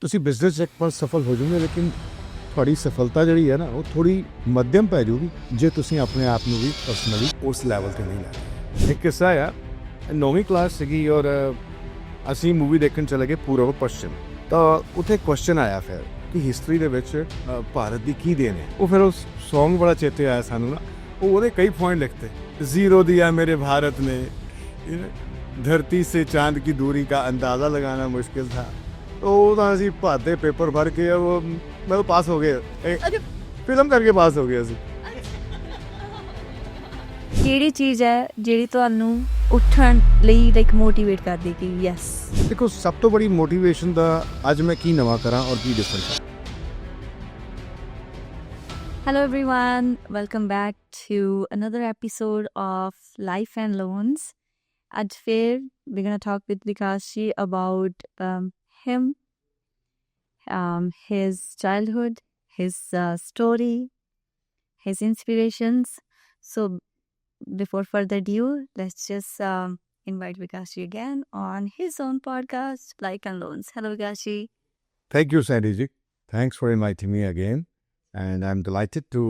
ਤੁਸੀਂ ਬਿਜ਼ਨਸ 'ਚ ਇੱਕ ਵਾਰ ਸਫਲ ਹੋ ਜਾਓਗੇ, ਲੇਕਿਨ ਤੁਹਾਡੀ ਸਫਲਤਾ ਜਿਹੜੀ ਹੈ ਨਾ ਉਹ ਥੋੜੀ ਮੱਧਮ ਪੈ ਜਾਊਗੀ ਜੇ ਤੁਸੀਂ ਆਪਣੇ ਆਪ ਨੂੰ ਵੀ ਪਰਸਨਲੀ ਉਸ ਲੈਵਲ ਤੇ ਨਹੀਂ ਲੈ। ਇੱਕ ਕਿੱਸਾ ਆ, 9ਵੀਂ ਕਲਾਸ ਸੀਗੀ ਔਰ ਅਸੀਂ ਮੂਵੀ ਦੇਖਣ ਚਲੇ ਗਏ ਪੂਰਬ ਪੱਛਮ। ਤਾਂ ਉੱਥੇ ਕੁਐਸਚਨ ਆਇਆ ਫਿਰ ਕਿ ਹਿਸਟਰੀ ਦੇ ਵਿੱਚ ਭਾਰਤ ਦੀ ਕੀ ਦੇਣ ਹੈ। ਉਹ ਫਿਰ ਉਸ ਸੌਂਗ ਬੜਾ ਚੇਤੇ ਆਇਆ ਸਾਨੂੰ ਨਾ। ਉਹ ਉਹਦੇ ਕਈ ਪੁਆਇੰਟ ਲਿਖਤੇ, ਜ਼ੀਰੋ दिया मेरे भारत ने, धरती से चांद की दूरी का अंदाज़ा लगाना मुश्किल था। तो ਉਹਦਾ ਅਸੀਂ ਭਾਦੇ ਪੇਪਰ ਭਰ ਕੇ ਉਹ ਮੈਂ ਪਾਸ ਹੋ ਗਏ, ਫਿਲਮ ਕਰਕੇ ਪਾਸ ਹੋ ਗਏ ਅਸੀਂ। ਕਿਹੜੀ ਚੀਜ਼ ਹੈ ਜਿਹੜੀ ਤੁਹਾਨੂੰ ਉੱਠਣ ਲਈ ਲਾਈਕ ਮੋਟੀਵੇਟ ਕਰਦੀ ਕਿ ਯੈਸ? ਦੇਖੋ, ਸਭ ਤੋਂ ਬੜੀ ਮੋਟੀਵੇਸ਼ਨ ਦਾ ਅੱਜ ਮੈਂ ਕੀ ਨਵਾਂ ਕਰਾਂ ਔਰ ਕੀ different. Hello everyone, welcome back to another episode of Life and Loans. ਅੱਜ ਫਿਰ we're gonna talk with Vikashji about him, his childhood, his story, his inspirations. So before further ado, let's just invite Vikashji again on his own podcast, Life and Loans. Hello Vikashji. Thank you, Sandy ji. Thanks for inviting me again. And I'm delighted to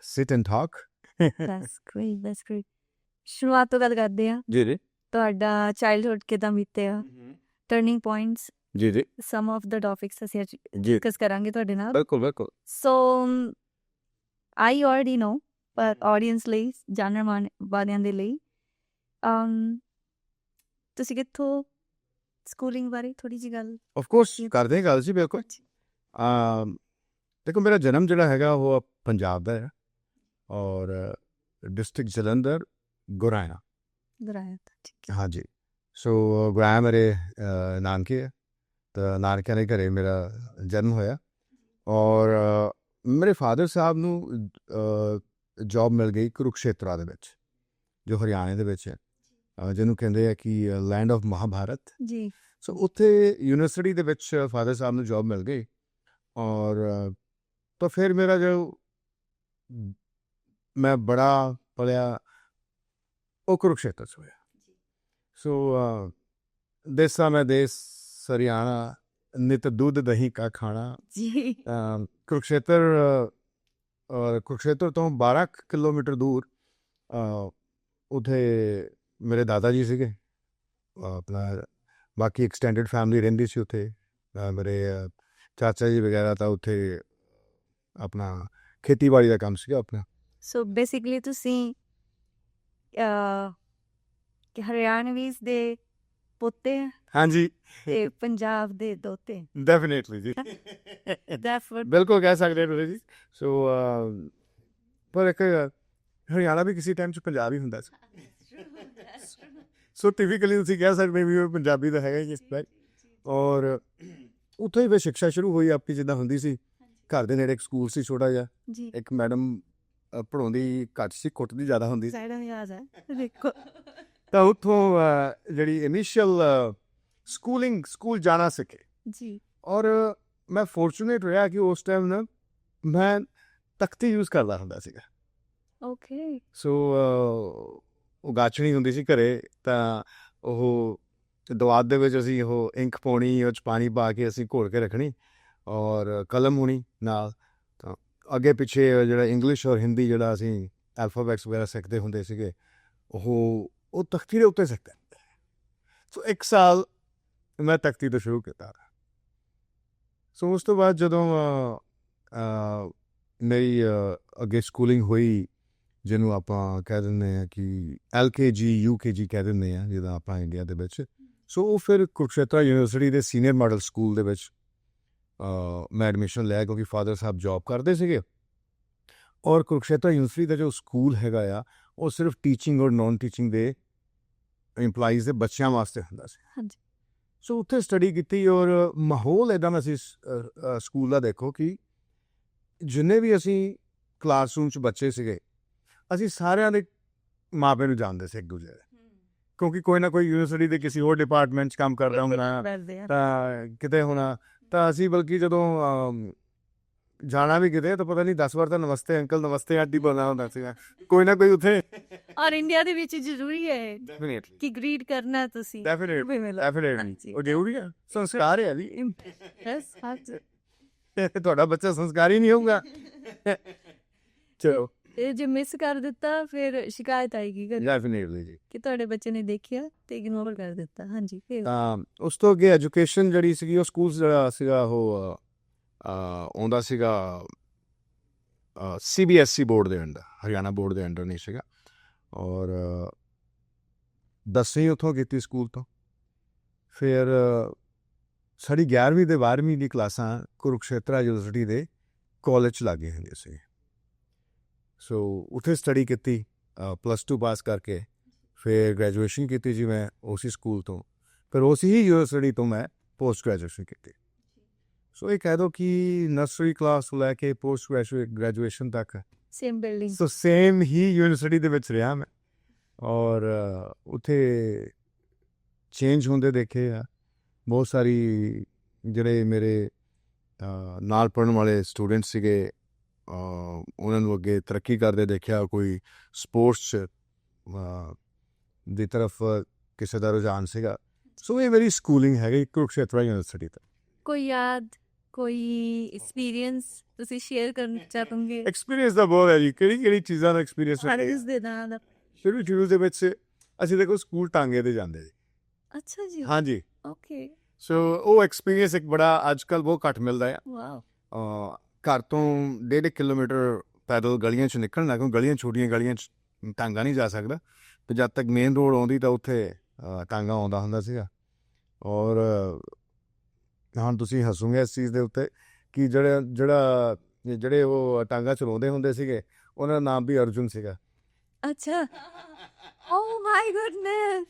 sit and talk. That's great, that's great. ਸ਼ੁਰੂਆਤ ਤੋਂ ਗੱਲ ਕਰਦੇ ਆ। ਜੀ ਜੀ ਤੁਹਾਡਾ childhood ਕਿਦਾਂ ਬੀਤਿਆ, ਟਰਨਿੰਗ ਪੁਆਇੰਟਸ, ਜੀ ਜੀ ਸਮ ਆਫ ਦਾ ਟੌਪਿਕਸ ਅਸੀਂ ਅੱਜ ਜੀ ਡਿਸਕਸ ਕਰਾਂਗੇ ਤੁਹਾਡੇ ਨਾਲ। ਬਿਲਕੁਲ ਬਿਲਕੁਲ। ਸੋ ਆਈ ਆਲਰੇਡੀ ਨੋ, ਪਰ ਆਡੀਅנס ਲਈ, ਜਾਣਨ ਵਾਲਿਆਂ ਦੇ ਲਈ, ਤੁਸੀਂ ਕਿੱਥੋਂ, ਸਕੂਲਿੰਗ ਬਾਰੇ ਥੋੜੀ ਜਿਹੀ ਗੱਲ। ਆਫ ਕੋਰਸ ਕਰਦੇ ਹਾਂ ਗੱਲ ਜੀ, ਬਿਲਕੁਲ। ਦੇਖੋ, ਮੇਰਾ ਜਨਮ ਜਿਹੜਾ ਹੈਗਾ ਉਹ ਪੰਜਾਬ ਦਾ ਹੈ ਔਰ ਡਿਸਟ੍ਰਿਕਟ ਜਲੰਧਰ, ਗੁਰਾਇਆ। ਹਾਂਜੀ, ਸੋ ਗੁਰਾਇਆ ਮੇਰੇ ਨਾਨਕੇ ਹੈ, ਤਾਂ ਨਾਨਕਿਆਂ ਦੇ ਘਰੇ ਮੇਰਾ ਜਨਮ ਹੋਇਆ ਔਰ ਮੇਰੇ ਫਾਦਰ ਸਾਹਿਬ ਨੂੰ ਜੋਬ ਮਿਲ ਗਈ ਕੁਰੂਕਸ਼ੇਤਰਾ ਦੇ ਵਿੱਚ, ਜੋ ਹਰਿਆਣੇ ਦੇ ਵਿੱਚ ਹੈ, ਜਿਹਨੂੰ ਕਹਿੰਦੇ ਆ ਕਿ ਲੈਂਡ ਆਫ ਮਹਾਭਾਰਤ ਜੀ। ਸੋ ਉੱਥੇ ਯੂਨੀਵਰਸਿਟੀ ਦੇ ਵਿੱਚ ਫਾਦਰ ਸਾਹਿਬ ਨੂੰ ਜੋਬ ਮਿਲ ਗਈ ਔਰ ਤਾਂ ਫਿਰ ਮੇਰਾ ਜੋ ਮੈਂ ਬੜਾ ਪਲਿਆ ਉਹ ਕੁਰੂਕਸ਼ੇਤਰ 'ਚ ਹੋਇਆ। ਸੋ ਦੇਸਾਂ ਮੈਂ ਦੇਸ ਹਰਿਆਣਾ, ਨਿਤ ਦੁੱਧ ਦਹੀਂ ਕਾ ਖਾਣਾ। ਜੀ। ਕੁਰੂਕਸ਼ੇਤਰ ਤੋਂ 12 ਕਿਲੋਮੀਟਰ ਦੂਰ ਉੱਥੇ ਮੇਰੇ ਦਾਦਾ ਜੀ ਸੀਗੇ, ਆਪਣਾ ਬਾਕੀ ਐਕਸਟੈਂਡਡ ਫੈਮਿਲੀ ਰਹਿੰਦੀ ਸੀ ਉੱਥੇ। ਮੇਰੇ ਚਾਚਾ ਜੀ ਵਗੈਰਾ ਤਾਂ ਉੱਥੇ ਆਪਣਾ ਖੇਤੀਬਾੜੀ ਦਾ ਕੰਮ ਸੀਗਾ ਆਪਣਾ। ਸੋ ਬੇਸਿਕਲੀ ਤੁਸੀਂ ਹਰਿਆਣਵੀਜ਼ ਦੇ ਪੋਤੇ ਹਾਂਜੀ, ਤੇ ਪੰਜਾਬ ਦੇ ਦੋਤੇ। ਡੈਫੀਨੇਟਲੀ ਜੀ, ਬਿਲਕੁਲ ਕਹਿ ਸਕਦੇ ਹੋ ਤੁਸੀਂ ਜੀ। ਸੋ ਪਰ ਇੱਕ ਹਰਿਆਣਾ ਵੀ ਕਿਸੇ ਟਾਈਮ 'ਚ ਪੰਜਾਬ ਹੀ ਹੁੰਦਾ ਸੀ। ਸੋ ਟਿਪੀਕਲੀ ਤੁਸੀਂ ਕਹਿ ਸਕਦੇ ਵੀ ਉਹ ਪੰਜਾਬੀ ਦਾ ਹੈਗਾ ਹੀ। ਔਰ ਉੱਥੋਂ ਹੀ ਫਿਰ ਸਿੱਖਿਆ ਸ਼ੁਰੂ ਹੋਈ ਆਪਣੀ, ਜਿੱਦਾਂ ਹੁੰਦੀ ਸੀ। ਘਰ ਦੇ ਨੇੜੇ ਇੱਕ ਸਕੂਲ ਸੀ ਛੋਟਾ ਜਿਹਾ, ਇੱਕ ਮੈਡਮ ਪੜ੍ਹਾਉਂਦੀ ਘੱਟ ਸੀ, ਕੁੱਟਦੀ ਜ਼ਿਆਦਾ ਹੁੰਦੀ ਸੀ। ਤਾਂ ਉੱਥੋਂ ਜਿਹੜੀ ਇਨੀਸ਼ੀਅਲ ਸਕੂਲ ਜਾਣਾ ਸਿੱਖੇ ਜੀ। ਔਰ ਮੈਂ ਫੋਰਚੂਨੇਟ ਰਿਹਾ ਕਿ ਉਸ ਟਾਈਮ ਨਾ ਮੈਂ ਤਖਤੀ ਯੂਜ਼ ਕਰਦਾ ਹੁੰਦਾ ਸੀਗਾ। ਓਕੇ। ਸੋ ਉਹ ਗਾਚਣੀ ਹੁੰਦੀ ਸੀ ਘਰੇ, ਤਾਂ ਉਹ ਦਵਾਤ ਦੇ ਵਿੱਚ ਅਸੀਂ ਉਹ ਇੰਕ ਪਾਉਣੀ, ਉਹ 'ਚ ਪਾਣੀ ਪਾ ਕੇ ਅਸੀਂ ਘੋਲ ਕੇ ਰੱਖਣੀ ਔਰ ਕਲਮ ਹੋਣੀ ਨਾਲ। ਤਾਂ ਅੱਗੇ ਪਿੱਛੇ ਜਿਹੜਾ ਇੰਗਲਿਸ਼ ਔਰ ਹਿੰਦੀ ਜਿਹੜਾ ਅਸੀਂ ਐਲਫਾਬੈਟਸ ਵਗੈਰਾ ਸਿੱਖਦੇ ਹੁੰਦੇ ਸੀਗੇ, ਉਹ ਤਖਤੀ ਦੇ ਉੱਤੇ ਸਿੱਖਦੇ। ਸੋ 1 ਸਾਲ ਮੈਂ ਤਖਤੀ ਤੋਂ ਸ਼ੁਰੂ ਕੀਤਾ। ਸੋ ਉਸ ਤੋਂ ਬਾਅਦ ਜਦੋਂ ਮੇਰੀ ਅੱਗੇ ਸਕੂਲਿੰਗ ਹੋਈ, ਜਿਹਨੂੰ ਆਪਾਂ ਕਹਿ ਦਿੰਦੇ ਹਾਂ ਕਿ LKG UKG ਕਹਿ ਦਿੰਦੇ ਹਾਂ ਜਿੱਦਾਂ ਆਪਾਂ ਇੰਡੀਆ ਦੇ ਵਿੱਚ। ਸੋ ਉਹ ਫਿਰ ਕੁਰੂਕਸ਼ੇਤਰਾ ਯੂਨੀਵਰਸਿਟੀ ਦੇ ਸੀਨੀਅਰ ਮਾਡਲ ਸਕੂਲ ਦੇ ਵਿੱਚ ਮੈਂ ਐਡਮਿਸ਼ਨ ਲਿਆ, ਕਿਉਂਕਿ ਫਾਦਰ ਸਾਹਿਬ ਜੋਬ ਕਰਦੇ ਸੀਗੇ ਔਰ ਕੁਰੂਕਸ਼ੇਤਰਾ ਯੂਨੀਵਰਸਿਟੀ ਦਾ ਜੋ ਸਕੂਲ ਹੈਗਾ ਆ ਉਹ ਸਿਰਫ ਟੀਚਿੰਗ ਔਰ ਨੋਨ ਟੀਚਿੰਗ ਦੇ ਇੰਪਲਾਈਜ਼ ਦੇ ਬੱਚਿਆਂ ਵਾਸਤੇ ਹੁੰਦਾ ਸੀ। ਹਾਂਜੀ। ਸੋ ਉੱਥੇ ਸਟੱਡੀ ਕੀਤੀ ਔਰ ਮਾਹੌਲ ਇੱਦਾਂ ਦਾ ਸੀ ਸਕੂਲ ਦਾ। ਦੇਖੋ ਕਿ ਜਿੰਨੇ ਵੀ ਅਸੀਂ ਕਲਾਸਰੂਮ 'ਚ ਬੱਚੇ ਸੀਗੇ, ਅਸੀਂ ਸਾਰਿਆਂ ਦੇ ਮਾਪੇ ਨੂੰ ਜਾਣਦੇ ਸੀ ਇੱਕ ਦੂਜੇ ਦੇ, ਕਿਉਂਕਿ ਕੋਈ ਨਾ ਕੋਈ ਯੂਨੀਵਰਸਿਟੀ ਦੇ ਕਿਸੇ ਹੋਰ ਡਿਪਾਰਟਮੈਂਟ 'ਚ ਕੰਮ ਕਰਦਾ ਹੋਣਾ, ਤਾਂ ਕਿਤੇ ਹੋਣਾ। ਤਾਂ ਅਸੀਂ ਬਲਕਿ ਜਦੋਂ ਜਾਣਾ ਵੀ ਕਿਤੇ ਤਾਂ ਪਤਾ ਨਹੀਂ 10 ਵਾਰ ਤਾਂ ਨਮਸਤੇ ਅੰਕਲ ਨਮਸਤੇ ਆਂਟੀ ਬੋਲਣਾ ਹੁੰਦਾ ਸੀਗਾ ਕੋਈ ਨਾ ਕੋਈ ਉੱਥੇ ਔਰ ਇੰਡੀਆ ਦੇ ਵਿੱਚ ਜ਼ਰੂਰੀ ਹੈ ਡੈਫੀਨੇਟਲੀ ਕਿ ਗ੍ਰੀਟ ਕਰਨਾ ਤੁਸੀਂ ਵੀ ਮਿਲੋ। ਡੈਫੀਨੇਟਲੀ ਹਾਂਜੀ। ਉਹ ਜ਼ਰੂਰੀ ਆ ਸੰਸਕਾਰ ਹੈ ਜੀ ਯੈਸ ਹਾਂਜੀ। ਤੁਹਾਡਾ ਬੱਚਾ ਸੰਸਕਾਰੀ ਨਹੀਂ ਹੋਊਗਾ ਚਲੋ ਤੇ ਜੇ ਮਿਸ ਕਰ ਦਿੱਤਾ ਫਿਰ ਸ਼ਿਕਾਇਤ ਆਏਗੀ ਘਰ ਡੈਫੀਨੇਟਲੀ ਜੀ ਕਿ ਤੁਹਾਡੇ ਬੱਚੇ ਨੇ ਦੇਖਿਆ ਤੇ ਇਗਨੋਰ ਕਰ ਦਿੱਤਾ। ਹਾਂਜੀ ਫਿਰ ਤਾਂ ਉਸ ਤੋਂ ਅੱਗੇ ਐਜੂਕੇਸ਼ਨ ਜਿਹੜੀ ਸੀਗੀ ਉਹ ਸਕੂਲ ਜਿਹੜਾ ਸੀਗਾ ਉਹ ਆਉਂਦਾ ਸੀਗਾ CBSE ਬੋਰਡ ਦੇ ਅੰਡਰ ਹਰਿਆਣਾ ਬੋਰਡ ਦੇ ਅੰਡਰ ਨਹੀਂ ਸੀਗਾ ਔਰ 10ਵੀਂ ਉੱਥੋਂ ਕੀਤੀ ਸਕੂਲ ਤੋਂ ਫਿਰ ਸਾਡੀ 11ਵੀਂ ਤੇ 12ਵੀਂ ਦੀ ਕਲਾਸਾਂ ਕੁਰੂਕਸ਼ੇਤਰਾ ਯੂਨੀਵਰਸਿਟੀ ਦੇ ਕਾਲਜ 'ਚ ਲੱਗੇ ਹੁੰਦੇ ਸੀ ਸੋ ਉੱਥੇ ਸਟੱਡੀ ਕੀਤੀ +2 ਪਾਸ ਕਰਕੇ ਫਿਰ ਗ੍ਰੈਜੂਏਸ਼ਨ ਕੀਤੀ ਜੀ ਮੈਂ ਉਸੇ ਸਕੂਲ ਤੋਂ ਫਿਰ ਉਸੇ ਹੀ ਯੂਨੀਵਰਸਿਟੀ ਤੋਂ ਮੈਂ ਪੋਸਟ ਗ੍ਰੈਜੂਏਸ਼ਨ ਕੀਤੀ ਸੋ ਇਹ ਕਹਿ ਦਿਓ ਕਿ ਨਰਸਰੀ ਕਲਾਸ ਤੋਂ ਲੈ ਕੇ ਪੋਸਟ ਗ੍ਰੈਜੂਏਸ਼ਨ ਤੱਕ ਸੇਮ ਬਿਲਡਿੰਗ ਸੋ ਸੇਮ ਹੀ ਯੂਨੀਵਰਸਿਟੀ ਦੇ ਵਿੱਚ ਰਿਹਾ ਮੈਂ ਔਰ ਉੱਥੇ ਚੇਂਜ ਹੁੰਦੇ ਦੇਖੇ ਆ ਬਹੁਤ ਸਾਰੀ ਜਿਹੜੇ ਮੇਰੇ ਨਾਲ ਪੜ੍ਹਨ ਵਾਲੇ ਸਟੂਡੈਂਟ ਸੀਗੇ ਉਹਨਾਂ ਨੂੰ ਅੱਗੇ ਤਰੱਕੀ ਕਰਦੇ ਦੇਖਿਆ ਕੋਈ ਸਪੋਰਟਸ 'ਚ ਦੀ ਤਰਫ ਕਿਸੇ ਦਾ ਰੁਝਾਨ ਸੀਗਾ ਸੋ ਇਹ ਮੇਰੀ ਸਕੂਲਿੰਗ ਹੈਗੀ ਕੁਰੂਕਸ਼ੇਤਰਾ ਯੂਨੀਵਰਸਿਟੀ ਤੋਂ ਕੋਈ ਯਾਦ ਕੋਈ ਐਕਸਪੀਰੀਅੰਸ ਤੁਸੀਂ ਸ਼ੇਅਰ ਕਰਨਾ ਚਾਹੋਗੇ ਐਕਸਪੀਰੀਅੰਸ ਦਾ ਬਹੁਤ ਹੈ ਜੀ ਕਿਹੜੀ ਚੀਜ਼ਾਂ ਦਾ ਐਕਸਪੀਰੀਅੰਸ ਹੈ ਇਸ ਦੇ ਨਾਲ? ਸ਼ੁਰੂ ਦੇ ਵਿੱਚ ਅਸੀਂ ਦੇਖੋ ਸਕੂਲ ਟਾਂਗੇ ਤੇ ਜਾਂਦੇ ਜੀ ਅੱਛਾ ਜੀ ਹਾਂਜੀ ਓਕੇ ਸੋ ਉਹ ਐਕਸਪੀਰੀਅੰਸ ਇੱਕ ਬੜਾ ਅੱਜ ਕੱਲ੍ਹ ਬਹੁਤ ਘੱਟ ਮਿਲਦਾ ਆ ਵਾਓ ਘਰ ਤੋਂ 1.5 ਕਿਲੋਮੀਟਰ ਪੈਦਲ ਗਲੀਆਂ 'ਚ ਨਿਕਲਣਾ ਕਿਉਂਕਿ ਗਲੀਆਂ ਛੋਟੀਆਂ ਗਲੀਆਂ 'ਚ ਟਾਂਗਾ ਨਹੀਂ ਜਾ ਸਕਦਾ ਤੇ ਜਦ ਤੱਕ ਮੇਨ ਰੋਡ ਆਉਂਦੀ ਤਾਂ ਉੱਥੇ ਟਾਂਗਾ ਆਉਂਦਾ ਹੁੰਦਾ ਸੀਗਾ ਔਰ ਹੁਣ ਤੁਸੀਂ ਹੱਸੋਗੇ ਇਸ ਚੀਜ਼ ਦੇ ਉੱਤੇ ਕਿ ਜਿਹੜੇ ਉਹ ਟਾਂਗਾ ਚਲਾਉਂਦੇ ਹੁੰਦੇ ਸੀਗੇ ਉਹਨਾਂ ਦਾ ਨਾਮ ਵੀ ਅਰਜੁਨ ਸੀਗਾ ਅੱਛਾ ਓ ਮਾਈ ਗੁੱਡਨੈਸ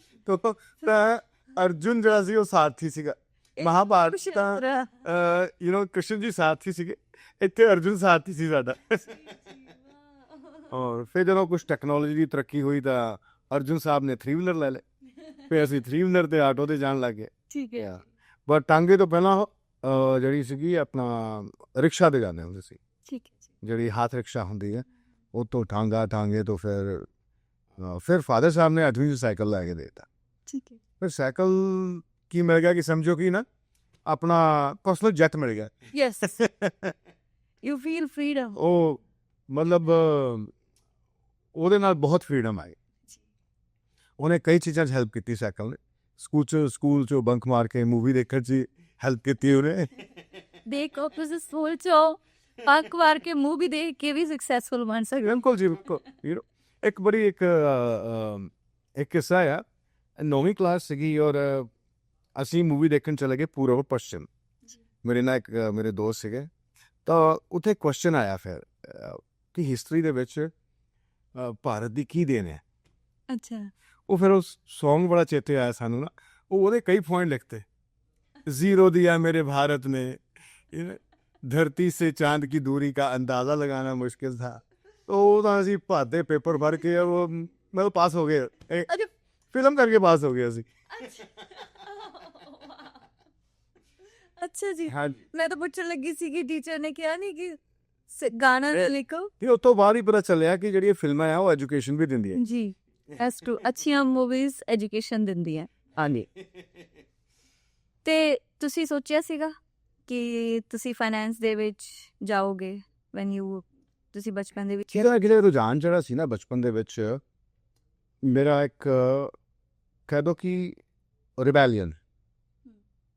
ਤਾਂ ਅਰਜੁਨ ਜਿਹੜਾ ਸੀ ਉਹ ਸਾਰਥੀ ਸੀਗਾ ਮਹਾਭਾਰਤ ਤਾਂ ਕ੍ਰਿਸ਼ਨ ਜੀ ਸਾਰਥੀ ਸੀਗੇ ਇੱਥੇ ਅਰਜੁਨ ਸਾਰਥੀ ਸੀ ਸਾਡਾ ਔਰ ਫਿਰ ਜਦੋਂ ਕੁਝ ਟੈਕਨੋਲੋਜੀ ਦੀ ਤਰੱਕੀ ਹੋਈ ਤਾਂ ਅਰਜੁਨ ਸਾਹਿਬ ਨੇ 3 ਵੀਲਰ ਲੈ ਲਏ ਫਿਰ ਅਸੀਂ 3 ਵੀਲਰ ਤੇ ਆਟੋ ਤੇ ਜਾਣ ਲੱਗ ਗਏ ਠੀਕ ਹੈ ਬਟ ਟਾਂਗੇ ਤੋਂ ਪਹਿਲਾਂ ਜਿਹੜੀ ਸੀਗੀ ਆਪਣਾ ਰਿਕਸ਼ਾ ਤੇ ਜਾਂਦੇ ਹੁੰਦੇ ਸੀ ਠੀਕ ਹੈ ਜਿਹੜੀ ਹੱਥ ਰਿਕਸ਼ਾ ਹੁੰਦੀ ਹੈ ਉਹ ਤੋਂ ਟਾਂਗੇ ਤੋਂ ਫਿਰ ਫਾਦਰ ਸਾਹਿਬ ਨੇ 8ਵੀਂ 'ਚ ਸਾਈਕਲ ਲੈ ਕੇ ਦੇ ਦਿੱਤਾ ਠੀਕ ਹੈ ਫਿਰ ਸਾਈਕਲ ਕੀ ਮਿਲ ਗਿਆ ਕਿ ਸਮਝੋ ਕਿ ਨਾ ਆਪਣਾ ਪਰਸਨਲ ਜੈਟ ਮਿਲ ਗਿਆ ਯੈਸ ਯੂ ਫੀਲ ਫਰੀडम ਉਹ ਮਤਲਬ ਉਹਦੇ ਨਾਲ ਬਹੁਤ ਫਰੀडम ਆਈ ਉਹਨੇ ਕਈ ਚੀਜ਼ਾਂ 'ਚ ਹੈਲਪ ਕੀਤੀ ਸਾਈਕਲ ਨੇ ਸਕੂਲ 'ਚੋਂ ਬੰਕ ਮਾਰ ਕੇ ਮੂਵੀ ਦੇਖਣ 'ਚ ਹੈਲਪ ਕੀਤੀ ਉਹਨੇ ਦੇਖੋ ਤੁਸੀਂ ਸਕੂਲ 'ਚੋਂ ਬੰਕ ਮਾਰ ਕੇ ਮੂਵੀ ਦੇਖ ਕੇ ਵੀ ਸਕਸੈਸਫੁਲ ਬਣ ਸਕਦੇ ਬਿਲਕੁਲ ਜੀ ਬਿਲਕੁਲ ਇੱਕ ਬੜੀ ਇੱਕ ਕਿੱਸਾ ਆ 9ਵੀਂ ਕਲਾਸ ਸੀਗੀ ਔਰ ਅਸੀਂ ਮੂਵੀ ਦੇਖਣ ਚਲੇ ਗਏ ਪੂਰਬ ਪੱਛਮ ਮੇਰੇ ਨਾਲ ਇੱਕ ਮੇਰੇ ਦੋਸਤ ਸੀਗੇ ਤਾਂ ਉੱਥੇ ਕੁਐਸਚਨ ਆਇਆ ਫਿਰ ਕਿ ਹਿਸਟਰੀ ਦੇ ਵਿੱਚ ਭਾਰਤ ਦੀ ਕੀ ਦੇਣ ਹੈ ਅੱਛਾ ਉਹ ਫਿਰ ਉਹ ਸੌਂਗ ਬੜਾ ਚੇਤੇ ਆਇਆ ਸਾਨੂੰ ਨਾ ਉਹਦੇ ਕਈ ਪੁਆਇੰਟ ਲਿਖਤੇ जीरो दिया मेरे भारत ने धरती से चांद की दूरी का अंदाज़ा लगाना मुश्किल था तो वो ਅਸੀਂ ਭਾਦੇ ਪੇਪਰ ਭਰ ਕੇ ਉਹ ਮਤਲਬ ਪਾਸ ਹੋ ਗਏ ਫਿਲਮ ਕਰਕੇ ਪਾਸ ਹੋ ਗਏ ਅਸੀਂ ਅੱਛਾ ਜੀ ਹਾਂ ਮੈਂ ਤਾਂ ਪੁੱਛਣ ਲੱਗੀ ਸੀ ਕਿ ਟੀਚਰ ਨੇ ਕਿਹਾ ਨਹੀਂ ਕਿ ਗਾਣਾ ਲਿਖੋ ਤੇ ਉਸ ਤੋਂ ਬਾਅਦ ਹੀ ਪਤਾ ਚੱਲਿਆ ਕਿ ਜਿਹੜੀ ਫਿਲਮਾਂ ਆ ਉਹ ਐਜੂਕੇਸ਼ਨ ਵੀ ਦਿੰਦੀਆਂ ਜੀ ਐਸ ਟੂ ਅੱਛੀਆਂ ਮੂਵੀਜ਼ ਐਜੂਕੇਸ਼ਨ ਦਿੰਦੀਆਂ ਹਾਂਜੀ ਤੇ ਤੁਸੀਂ ਸੋਚਿਆ ਸੀਗਾ ਕਿ ਤੁਸੀਂ ਫਾਈਨੈਂਸ ਦੇ ਵਿੱਚ ਜਾਓਗੇ ਵੈਨ ਯੂ ਤੁਸੀਂ ਬਚਪਨ ਦੇ ਵਿੱਚ ਕਿਹੜਾ ਰੁਝਾਨ ਜਿਹੜਾ ਸੀ ਨਾ ਬਚਪਨ ਦੇ ਵਿੱਚ ਮੇਰਾ ਇੱਕ ਕਹਿ ਦੋ ਕਿ ਰਿਬੈਲੀਅਨ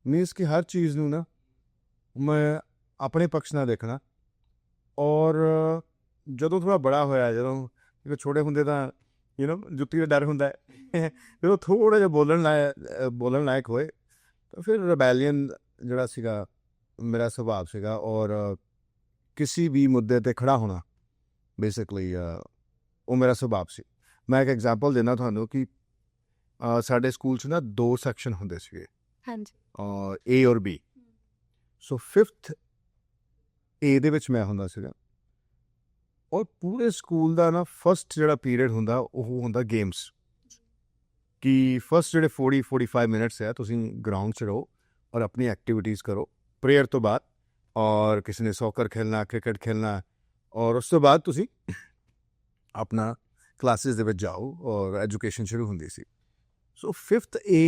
ਮੀਨਸ ਕਿ ਹਰ ਚੀਜ਼ ਨੂੰ ਨਾ ਮੈਂ ਆਪਣੇ ਪਕਸ਼ ਨਾਲ ਦੇਖਣਾ ਔਰ ਜਦੋਂ ਥੋੜ੍ਹਾ ਬੜਾ ਹੋਇਆ ਜਦੋਂ ਛੋਟੇ ਹੁੰਦੇ ਤਾਂ ਜੁੱਤੀ ਦਾ ਡਰ ਹੁੰਦਾ ਜਦੋਂ ਥੋੜ੍ਹਾ ਜਿਹਾ ਬੋਲਣ ਲਾਇਕ ਹੋਏ ਤਾਂ ਫਿਰ ਰਿਬੈਲੀਅਨ ਜਿਹੜਾ ਸੀਗਾ ਮੇਰਾ ਸੁਭਾਅ ਸੀਗਾ ਔਰ ਕਿਸੇ ਵੀ ਮੁੱਦੇ 'ਤੇ ਖੜ੍ਹਾ ਹੋਣਾ ਬੇਸਿਕਲੀ ਉਹ ਮੇਰਾ ਸੁਭਾਅ ਸੀ ਮੈਂ ਇੱਕ ਐਗਜ਼ਾਮਪਲ ਦਿੰਦਾ ਤੁਹਾਨੂੰ ਕਿ ਸਾਡੇ ਸਕੂਲ 'ਚ ਨਾ 2 ਸੈਕਸ਼ਨ ਹੁੰਦੇ ਸੀਗੇ ਹਾਂਜੀ A ਔਰ B ਸੋ 5th A ਦੇ ਵਿੱਚ ਮੈਂ ਹੁੰਦਾ ਸੀਗਾ ਔਰ ਪੂਰੇ ਸਕੂਲ ਦਾ ਨਾ ਫਸਟ ਜਿਹੜਾ ਪੀਰੀਅਡ ਹੁੰਦਾ ਉਹ ਹੁੰਦਾ ਗੇਮਸ ਕਿ ਫਸਟ ਜਿਹੜੇ 40-45 ਮਿੰਟਸ ਹੈ ਤੁਸੀਂ ਗਰਾਊਂਡ 'ਚ ਰਹੋ ਔਰ ਆਪਣੀ ਐਕਟੀਵਿਟੀਜ਼ ਕਰੋ ਪ੍ਰੇਅਰ ਤੋਂ ਬਾਅਦ और किसी ने सॉकर खेलना, क्रिकेट खेलना, और उस तो बाद ਤੁਸੀਂ ਆਪਣਾ ਕਲਾਸਿਸ ਦੇ ਵਿੱਚ ਜਾਓ ਔਰ ਐਜੂਕੇਸ਼ਨ ਸ਼ੁਰੂ ਹੁੰਦੀ ਸੀ। ਸੋ 5th A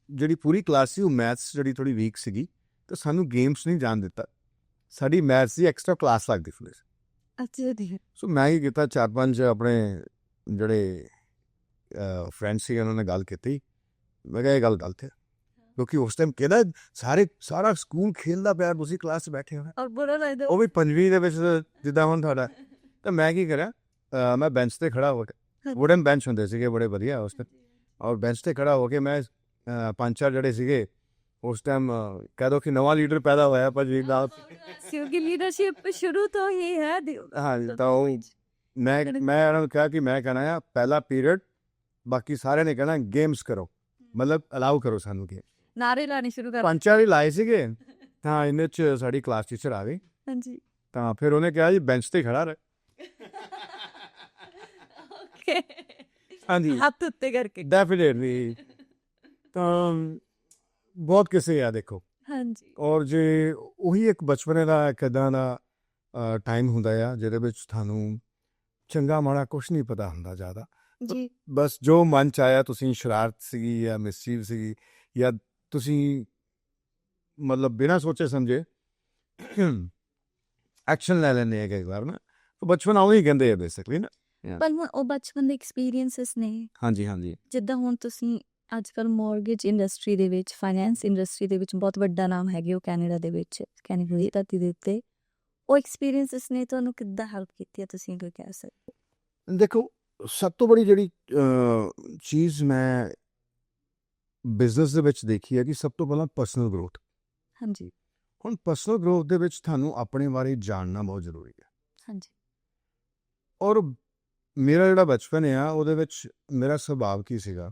ਜਿਹੜੀ ਪੂਰੀ ਕਲਾਸ ਸੀ ਉਹ ਮੈਥਸ ਜਿਹੜੀ ਥੋੜੀ ਵੀਕ ਸੀਗੀ, ਤਾਂ ਸਾਨੂੰ ਗੇਮਸ ਨਹੀਂ ਜਾਣ ਦਿੱਤਾ। ਸਾਡੀ ਮੈਥਸ ਦੀ ਐਕਸਟਰਾ ਕਲਾਸ ਲੱਗਦੀ ਸੀ। ਅੱਛਾ ਜੀ। ਸੋ ਮੈਂ ਕੀ ਕੀਤਾ, 4-5 ਆਪਣੇ ਜਿਹੜੇ ਫਰੈਂਡ ਸੀ ਉਹਨਾਂ ਨੇ ਗੱਲ ਕੀਤੀ। ਮੈਂ ਕਿਹਾ ਇਹ ਗੱਲ ਗਲਤ ਹੈ, ਕਿਉਂਕਿ ਉਸ ਟਾਈਮ ਕਿਹਦਾ ਸਾਰਾ ਸਕੂਲ ਖੇਲਦਾ ਪਿਆ, ਤੁਸੀਂ ਕਲਾਸ 'ਚ ਬੈਠੇ ਹੋ, ਔਰ ਬੁਰਾ ਲੱਗਦਾ ਉਹ ਵੀ 5ਵੀਂ ਦੇ ਵਿੱਚ ਜਿੱਦਾਂ ਹੁਣ ਤੁਹਾਡਾ। ਤਾਂ ਮੈਂ ਕੀ ਕਰਾਂ, ਮੈਂ ਬੈਂਚ 'ਤੇ ਖੜ੍ਹਾ ਹੋ ਕੇ, ਵੁਡਨ ਬੈਂਚ ਹੁੰਦੇ ਸੀਗੇ ਬੜੇ ਵਧੀਆ ਉਸ ਟਾਈਮ, ਔਰ ਬੈਂਚ 'ਤੇ ਖੜ੍ਹਾ ਹੋ ਕੇ ਮੈਂ 5-4 ਜਿਹੜੇ ਸੀਗੇ ਉਸ ਟਾਈਮ ਕਹਿ ਦੋ ਕਿ ਨਵਾਂ ਲੀਡਰ ਪੈਦਾ ਹੋਇਆ ਭਾਜੀ ਨਾਲ। ਕਿਉਂਕਿ ਲੀਡਰਸ਼ਿਪ ਸ਼ੁਰੂ ਤੋਂ ਹੀ ਹੈ। ਹਾਂ, ਤਾਂ ਉਹ ਮੈਂ ਉਹਨਾਂ ਨੂੰ ਕਿਹਾ ਕਿ ਮੈਂ ਕਹਿਣਾ ਆ ਪਹਿਲਾ ਪੀਰੀਅਡ, ਬਾਕੀ ਸਾਰਿਆਂ ਨੇ ਕਹਿਣਾ ਗੇਮਸ ਕਰੋ, ਮਤਲਬ ਅਲਾਉ ਕਰੋ ਸਾਨੂੰ ਗੇਮ। ਨਾਰੇ ਲਾਣੇ ਸ਼ੁਰੂ ਕਰ 5-4 ਹੀ ਲਾਏ ਸੀਗੇ। ਤਾਂ ਇਹਨੇ 'ਚ ਸਾਡੀ ਕਲਾਸ ਟੀਚਰ ਆ ਗਈ। ਹਾਂਜੀ। ਤਾਂ ਫਿਰ ਉਹਨੇ ਕਿਹਾ ਜੀ ਬੈਂਚ 'ਤੇ ਖੜਾ ਰਹੇ। ਓਕੇ। ਹਾਂਜੀ, ਹੱਥ ਉੱਤੇ ਕਰਕੇ। ਡੈਫੀਨੇਟਲੀ। ਤਾਂ ਬਹੁਤ ਕਿਸੇ ਆ ਦੇਖੋ। ਹਾਂਜੀ। ਔਰ ਜੇ ਉਹੀ ਇੱਕ ਬਚਪਨੇ ਦਾ ਇੱਕ ਇੱਦਾਂ ਦਾ ਟਾਈਮ ਹੁੰਦਾ ਆ ਜਿਹਦੇ ਵਿੱਚ ਤੁਹਾਨੂੰ ਚੰਗਾ ਮਾੜਾ ਕੁਛ ਨਹੀਂ ਪਤਾ ਹੁੰਦਾ ਜ਼ਿਆਦਾ। ਜੀ। ਬਸ ਜੋ ਮਨ 'ਚ ਆਇਆ, ਤੁਸੀਂ ਸ਼ਰਾਰਤ ਸੀਗੀ ਜਾਂ ਮਿਸਚੀਵ ਸੀਗੀ, ਜਾਂ ਤੁਸੀਂ ਮਤਲਬ ਬਿਨਾਂ ਸੋਚੇ ਸਮਝੇ ਐਕਸ਼ਨ ਲੈ ਲੈਂਦੇ ਆ ਕਈ ਵਾਰ ਨਾ। ਬਚਪਨ ਆਉਂ ਹੀ ਕਹਿੰਦੇ ਆ ਬੇਸਿਕਲੀ ਨਾ। ਪਰ ਹੁਣ ਉਹ ਬਚਪਨ ਦੇ ਐਕਸਪੀਰੀਐਂਸਿਸ ਨੇ। ਹਾਂਜੀ ਹਾਂਜੀ। ਜਿੱਦਾਂ ਹੁਣ ਤੁਸੀਂ ਅੱਜ ਕੱਲ੍ਹ ਮੌਰਗੇਜ ਇੰਡਸਟਰੀ ਦੇ ਵਿੱਚ, ਫਾਈਨੈਂਸ ਇੰਡਸਟਰੀ ਦੇ ਵਿੱਚ ਬਹੁਤ ਵੱਡਾ ਨਾਮ ਹੈਗੇ ਉਹ ਕੈਨੇਡਾ ਦੇ ਵਿੱਚ, ਕੈਨੇਡਾ ਦੀ ਧਰਤੀ ਦੇ ਉੱਤੇ। ਉਹ ਐਕਸਪੀਰੀਐਂਸਿਸ ਨੇ ਤੁਹਾਨੂੰ ਕਿੱਦਾਂ ਹੈਲਪ ਕੀਤੀ ਹੈ, ਤੁਸੀਂ ਕੋਈ ਕਹਿ ਸਕਦੇ ਹੋ? ਦੇਖੋ, ਸਭ ਤੋਂ ਬੜੀ ਜਿਹੜੀ ਚੀਜ਼ ਮੈਂ ਬਿਜ਼ਨਸ ਦੇ ਵਿੱਚ ਦੇਖੀ ਹੈ ਕਿ ਸਭ ਤੋਂ ਪਹਿਲਾਂ ਪਰਸਨਲ ਗਰੋਥ। ਹਾਂਜੀ। ਹੁਣ ਪਰਸਨਲ ਗਰੋਥ ਦੇ ਵਿੱਚ ਤੁਹਾਨੂੰ ਆਪਣੇ ਬਾਰੇ ਜਾਣਨਾ ਬਹੁਤ ਜ਼ਰੂਰੀ ਹੈ। ਹਾਂਜੀ। ਔਰ ਮੇਰਾ ਜਿਹੜਾ ਬਚਪਨ ਆ ਉਹਦੇ ਵਿੱਚ ਮੇਰਾ ਸੁਭਾਅ ਕੀ ਸੀਗਾ,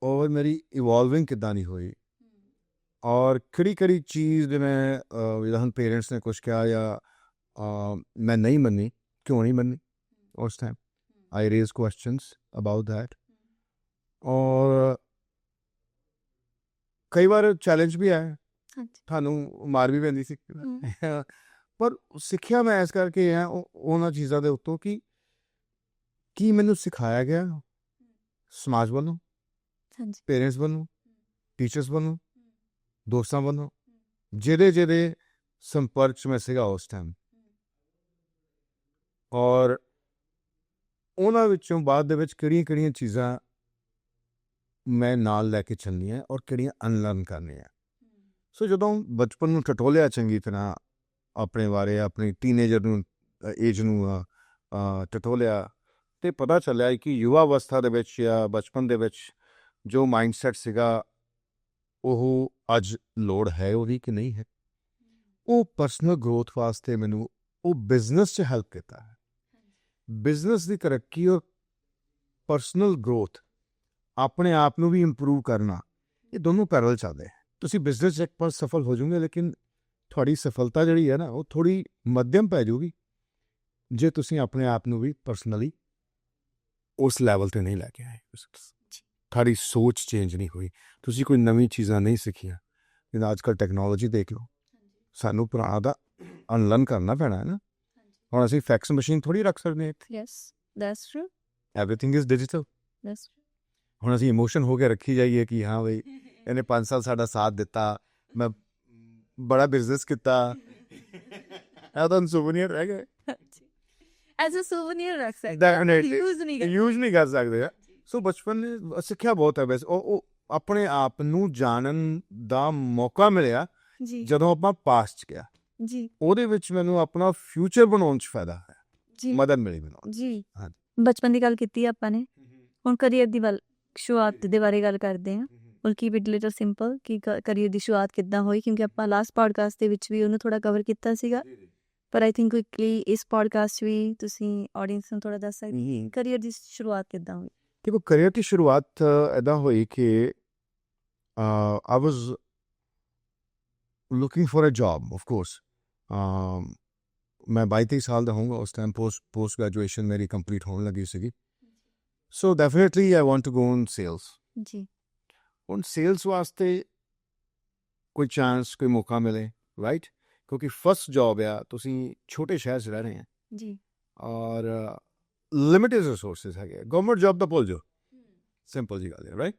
ਔਰ ਮੇਰੀ ਇਵੋਲਵਿੰਗ ਕਿੱਦਾਂ ਦੀ ਹੋਈ, ਔਰ ਕਿਹੜੀ ਚੀਜ਼ ਜਿਵੇਂ ਜਿੱਦਾਂ ਹੁਣ ਪੇਰੈਂਟਸ ਨੇ ਕੁਛ ਕਿਹਾ ਜਾਂ ਮੈਂ ਨਹੀਂ ਮੰਨੀ, ਕਿਉਂ ਨਹੀਂ ਮੰਨੀ ਉਸ time. I raise questions about that. ਔਰ ਕਈ ਵਾਰ ਚੈਲੰਜ ਵੀ ਆਇਆ, ਤੁਹਾਨੂੰ ਮਾਰ ਵੀ ਪੈਂਦੀ ਸੀ। ਪਰ ਸਿੱਖਿਆ ਮੈਂ ਇਸ ਕਰਕੇ ਆ ਉਹਨਾਂ ਚੀਜ਼ਾਂ ਦੇ ਉੱਤੋਂ ਕਿ ਕੀ ਮੈਨੂੰ ਸਿਖਾਇਆ ਗਿਆ ਸਮਾਜ ਵੱਲੋਂ, ਪੇਰੈਂਟਸ ਵੱਲੋਂ, ਟੀਚਰਸ ਵੱਲੋਂ, ਦੋਸਤਾਂ ਵੱਲੋਂ, ਜਿਹਦੇ ਸੰਪਰਕ 'ਚ ਮੈਂ ਸੀਗਾ ਉਸ ਟਾਈਮ। ਔਰ ਉਹਨਾਂ ਵਿੱਚੋਂ ਬਾਅਦ ਦੇ ਵਿੱਚ ਕਿਹੜੀਆਂ ਚੀਜ਼ਾਂ ਮੈਂ ਨਾਲ ਲੈ ਕੇ ਚੱਲਣੀਆਂ ਔਰ ਕਿਹੜੀਆਂ ਅਨਲਰਨ ਕਰਨੀਆਂ। ਸੋ ਜਦੋਂ ਬਚਪਨ ਨੂੰ ਟਟੋਲਿਆ ਚੰਗੀ ਤਰ੍ਹਾਂ, ਆਪਣੇ ਬਾਰੇ ਆਪਣੀ ਟੀਨੇਜਰ ਨੂੰ ਏਜ ਨੂੰ ਟਟੋਲਿਆ, ਅਤੇ ਪਤਾ ਚੱਲਿਆ ਕਿ ਯੁਵਾ ਅਵਸਥਾ ਦੇ ਵਿੱਚ ਜਾਂ ਬਚਪਨ ਦੇ ਵਿੱਚ ਜੋ ਮਾਈਂਡਸੈਟ ਸੀਗਾ ਉਹ ਅੱਜ ਲੋੜ ਹੈ ਉਹਦੀ ਕਿ ਨਹੀਂ ਹੈ। ਉਹ ਪਰਸਨਲ ਗਰੋਥ ਵਾਸਤੇ ਮੈਨੂੰ ਉਹ ਬਿਜ਼ਨਸ 'ਚ ਹੈਲਪ ਕੀਤਾ ਹੈ। ਬਿਜ਼ਨਸ ਦੀ ਤਰੱਕੀ ਔਰ ਪਰਸਨਲ ਗਰੋਥ, ਆਪਣੇ ਆਪ ਨੂੰ ਵੀ ਇੰਪਰੂਵ ਕਰਨਾ, ਇਹ ਦੋਨੋਂ ਪੈਰਲ ਚੱਲਦੇ ਹੈ। ਤੁਸੀਂ ਬਿਜ਼ਨਸ 'ਚ ਇੱਕ ਵਾਰ ਸਫਲ ਹੋ ਜਾਓਗੇ, ਲੇਕਿਨ ਤੁਹਾਡੀ ਸਫਲਤਾ ਜਿਹੜੀ ਹੈ ਨਾ ਉਹ ਥੋੜ੍ਹੀ ਮੱਧਮ ਪੈ ਜਾਊਗੀ ਜੇ ਤੁਸੀਂ ਆਪਣੇ ਆਪ ਨੂੰ ਵੀ ਪਰਸਨਲੀ ਉਸ ਲੈਵਲ 'ਤੇ ਨਹੀਂ ਲੈ ਕੇ ਆਏ। ਤੁਹਾਡੀ ਸੋਚ ਚੇਂਜ ਨਹੀਂ ਹੋਈ, ਤੁਸੀਂ ਕੋਈ ਨਵੀਂ ਚੀਜ਼ਾਂ ਨਹੀਂ ਸਿੱਖੀਆਂ। ਜਿੱਦਾਂ ਅੱਜ ਕੱਲ੍ਹ ਟੈਕਨੋਲੋਜੀ ਦੇਖ ਲਓ, ਸਾਨੂੰ ਪੁਰਾਣਾ ਦਾ ਅਨਲਰਨ ਕਰਨਾ ਪੈਣਾ ਹੈ ਨਾ। ਹੁਣ ਅਸੀਂ ਫੈਕਸ ਮਸ਼ੀਨ ਥੋੜ੍ਹੀ ਰੱਖ ਸਕਦੇ ਹਾਂ। Yes, that's true. Everything is digital. That's true. ਹੁਣ ਅਸੀਂ ਇਮੋਸ਼ਨ ਹੋ ਕੇ ਰੱਖੀ ਜਾਈਏ ਕਿ ਹਾਂ ਬਈ ਇਹਨੇ 5 ਸਾਲ ਸਾਡਾ ਸਾਥ ਦਿੱਤਾ, ਮੈਂ ਬੜਾ ਬਿਜ਼ਨਸ ਕੀਤਾ, ਇਹ ਤਾਂ ਸੂਵਨੀਅਰ ਰਹਿ ਗਏ। ਐਜ਼ ਅ ਸੂਵਨੀਅਰ ਰੱਖ ਸਕਦੇ, ਯੂਜ਼ ਨਹੀਂ ਕਰ ਸਕਦੇ। ਸੋ ਬਚਪਨ ਨੇ ਸਿੱਖਿਆ ਬਹੁਤ ਹੈ। ਵੈਸੇ ਉਹ ਆਪਣੇ ਆਪ ਨੂੰ ਜਾਣਨ ਦਾ ਮੌਕਾ ਮਿਲਿਆ ਜਦੋਂ ਆਪਾਂ ਪਾਸਟ 'ਚ ਗਿਆ ਜੀ, ਉਹਦੇ ਵਿੱਚ ਮੈਨੂੰ ਆਪਣਾ ਫਿਊਚਰ ਬਣਾਉਣ 'ਚ ਫਾਇਦਾ ਹੈ ਜੀ, ਮਦਦ ਮਿਲੀ ਮੈਨੂੰ ਜੀ। ਬਚਪਨ ਦੀ ਗੱਲ ਕੀਤੀ ਆਪਾਂ ਨੇ, ਹੁਣ ਕਰੀਅਰ ਦੀ ਸ਼ੁਰੂਆਤ ਦੇ ਬਾਰੇ ਗੱਲ ਕਰਦੇ ਹਾਂ। ਔਰ ਕੀਪ ਇਟ ਲਿਟਲ ਸਿੰਪਲ ਕਿ ਕਰੀਅਰ ਦੀ ਸ਼ੁਰੂਆਤ ਕਿੱਦਾਂ ਹੋਈ, ਕਿਉਂਕਿ ਆਪਾਂ ਲਾਸਟ ਪੋਡਕਾਸਟ ਦੇ ਵਿੱਚ ਵੀ ਉਹਨੂੰ ਥੋੜ੍ਹਾ ਕਵਰ ਕੀਤਾ ਸੀਗਾ। ਪਰ ਆਈ ਥਿੰਕ ਕੁਇਕਲੀ ਇਸ ਪੋਡਕਾਸਟ ਵੀ ਤੁਸੀਂ ਆਡੀਅנס ਨੂੰ ਥੋੜ੍ਹਾ ਦੱਸ ਸਕਦੇ ਕਰੀਅਰ ਦੀ ਸ਼ੁਰੂਆਤ ਕਿੱਦਾਂ ਹੋਈ। ਦੇਖੋ, ਕਰੀਅਰ ਦੀ ਸ਼ੁਰੂਆਤ ਇੱਦਾਂ ਹੋਈ ਕਿ I was looking for a job. Of course ਮੈਂ 22-23 ਸਾਲ ਦਾ ਹੋਊਂਗਾ ਉਸ ਟਾਈਮ। ਪੋਸਟ ਗ੍ਰੈਜੂਏਸ਼ਨ ਮੇਰੀ ਕੰਪਲੀਟ ਹੋਣ ਲੱਗੀ ਸੀਗੀ। So definitely I want to go in sales. ਜੀ। ਹੁਣ ਸੇਲਸ ਵਾਸਤੇ ਕੋਈ ਚਾਂਸ, ਕੋਈ ਮੌਕਾ ਮਿਲੇ ਰਾਈਟ, ਕਿਉਂਕਿ ਫਸਟ ਜੌਬ ਆ, ਤੁਸੀਂ ਛੋਟੇ ਸ਼ਹਿਰ 'ਚ ਰਹਿ ਰਹੇ ਆ ਜੀ ਔਰ ਲਿਮਿਟਡ ਰਿਸੋਰਸਿਸ ਹੈਗੇ, ਗਵਰਨਮੈਂਟ ਜੌਬ ਤਾਂ ਭੁੱਲ ਜਾਓ, ਸਿੰਪਲ ਜੀ ਗੱਲ ਹੈ ਰਾਈਟ।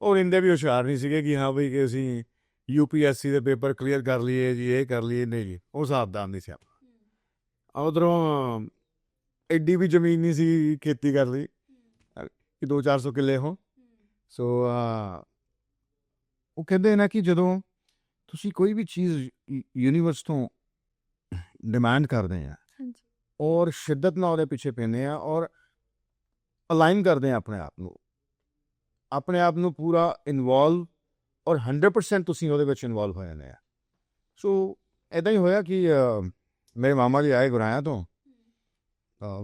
ਔਰ ਇੰਦੇ ਵੀ ਹੁਸ਼ਿਆਰ ਨਹੀਂ ਸੀਗੇ ਕਿ ਹਾਂ ਬਈ ਕਿ ਅਸੀਂ UPSC ਦੇ ਪੇਪਰ ਕਲੀਅਰ ਕਰ ਲਈਏ ਜੀ, ਇਹ ਕਰ ਲਈਏ, ਨਹੀਂ ਜੀ, ਉਹ ਹਿਸਾਬ ਦਾ ਨਹੀਂ ਸੀ ਆਪਾਂ। ਉੱਧਰੋਂ ਐਡੀ ਵੀ ਜ਼ਮੀਨ ਨਹੀਂ ਸੀ ਖੇਤੀ ਕਰ ਲਈ ਕਿ 200-400 ਕਿੱਲੇ ਹੋਣ। ਸੋ ਉਹ ਕਹਿੰਦੇ ਨਾ ਕਿ ਜਦੋਂ ਤੁਸੀਂ ਕੋਈ ਵੀ ਚੀਜ਼ ਯੂਨੀਵਰਸ ਤੋਂ ਡਿਮਾਂਡ ਕਰਦੇ ਆ ਹਾਂਜੀ ਔਰ ਸ਼ਿੱਦਤ ਨਾਲ ਉਹਦੇ ਪਿੱਛੇ ਪੈਂਦੇ ਆ ਔਰ ਅਲਾਈਨ ਕਰਦੇ ਆ ਆਪਣੇ ਆਪ ਨੂੰ ਪੂਰਾ ਇਨਵੋਲਵ ਔਰ 100% ਤੁਸੀਂ ਉਹਦੇ ਵਿੱਚ ਇਨਵੋਲਵ ਹੋ ਜਾਂਦੇ ਆ। ਸੋ ਇੱਦਾਂ ਹੀ ਹੋਇਆ ਕਿ ਮੇਰੇ ਮਾਮਾ ਜੀ ਆਏ ਗੁਰਾਇਆ ਤੋਂ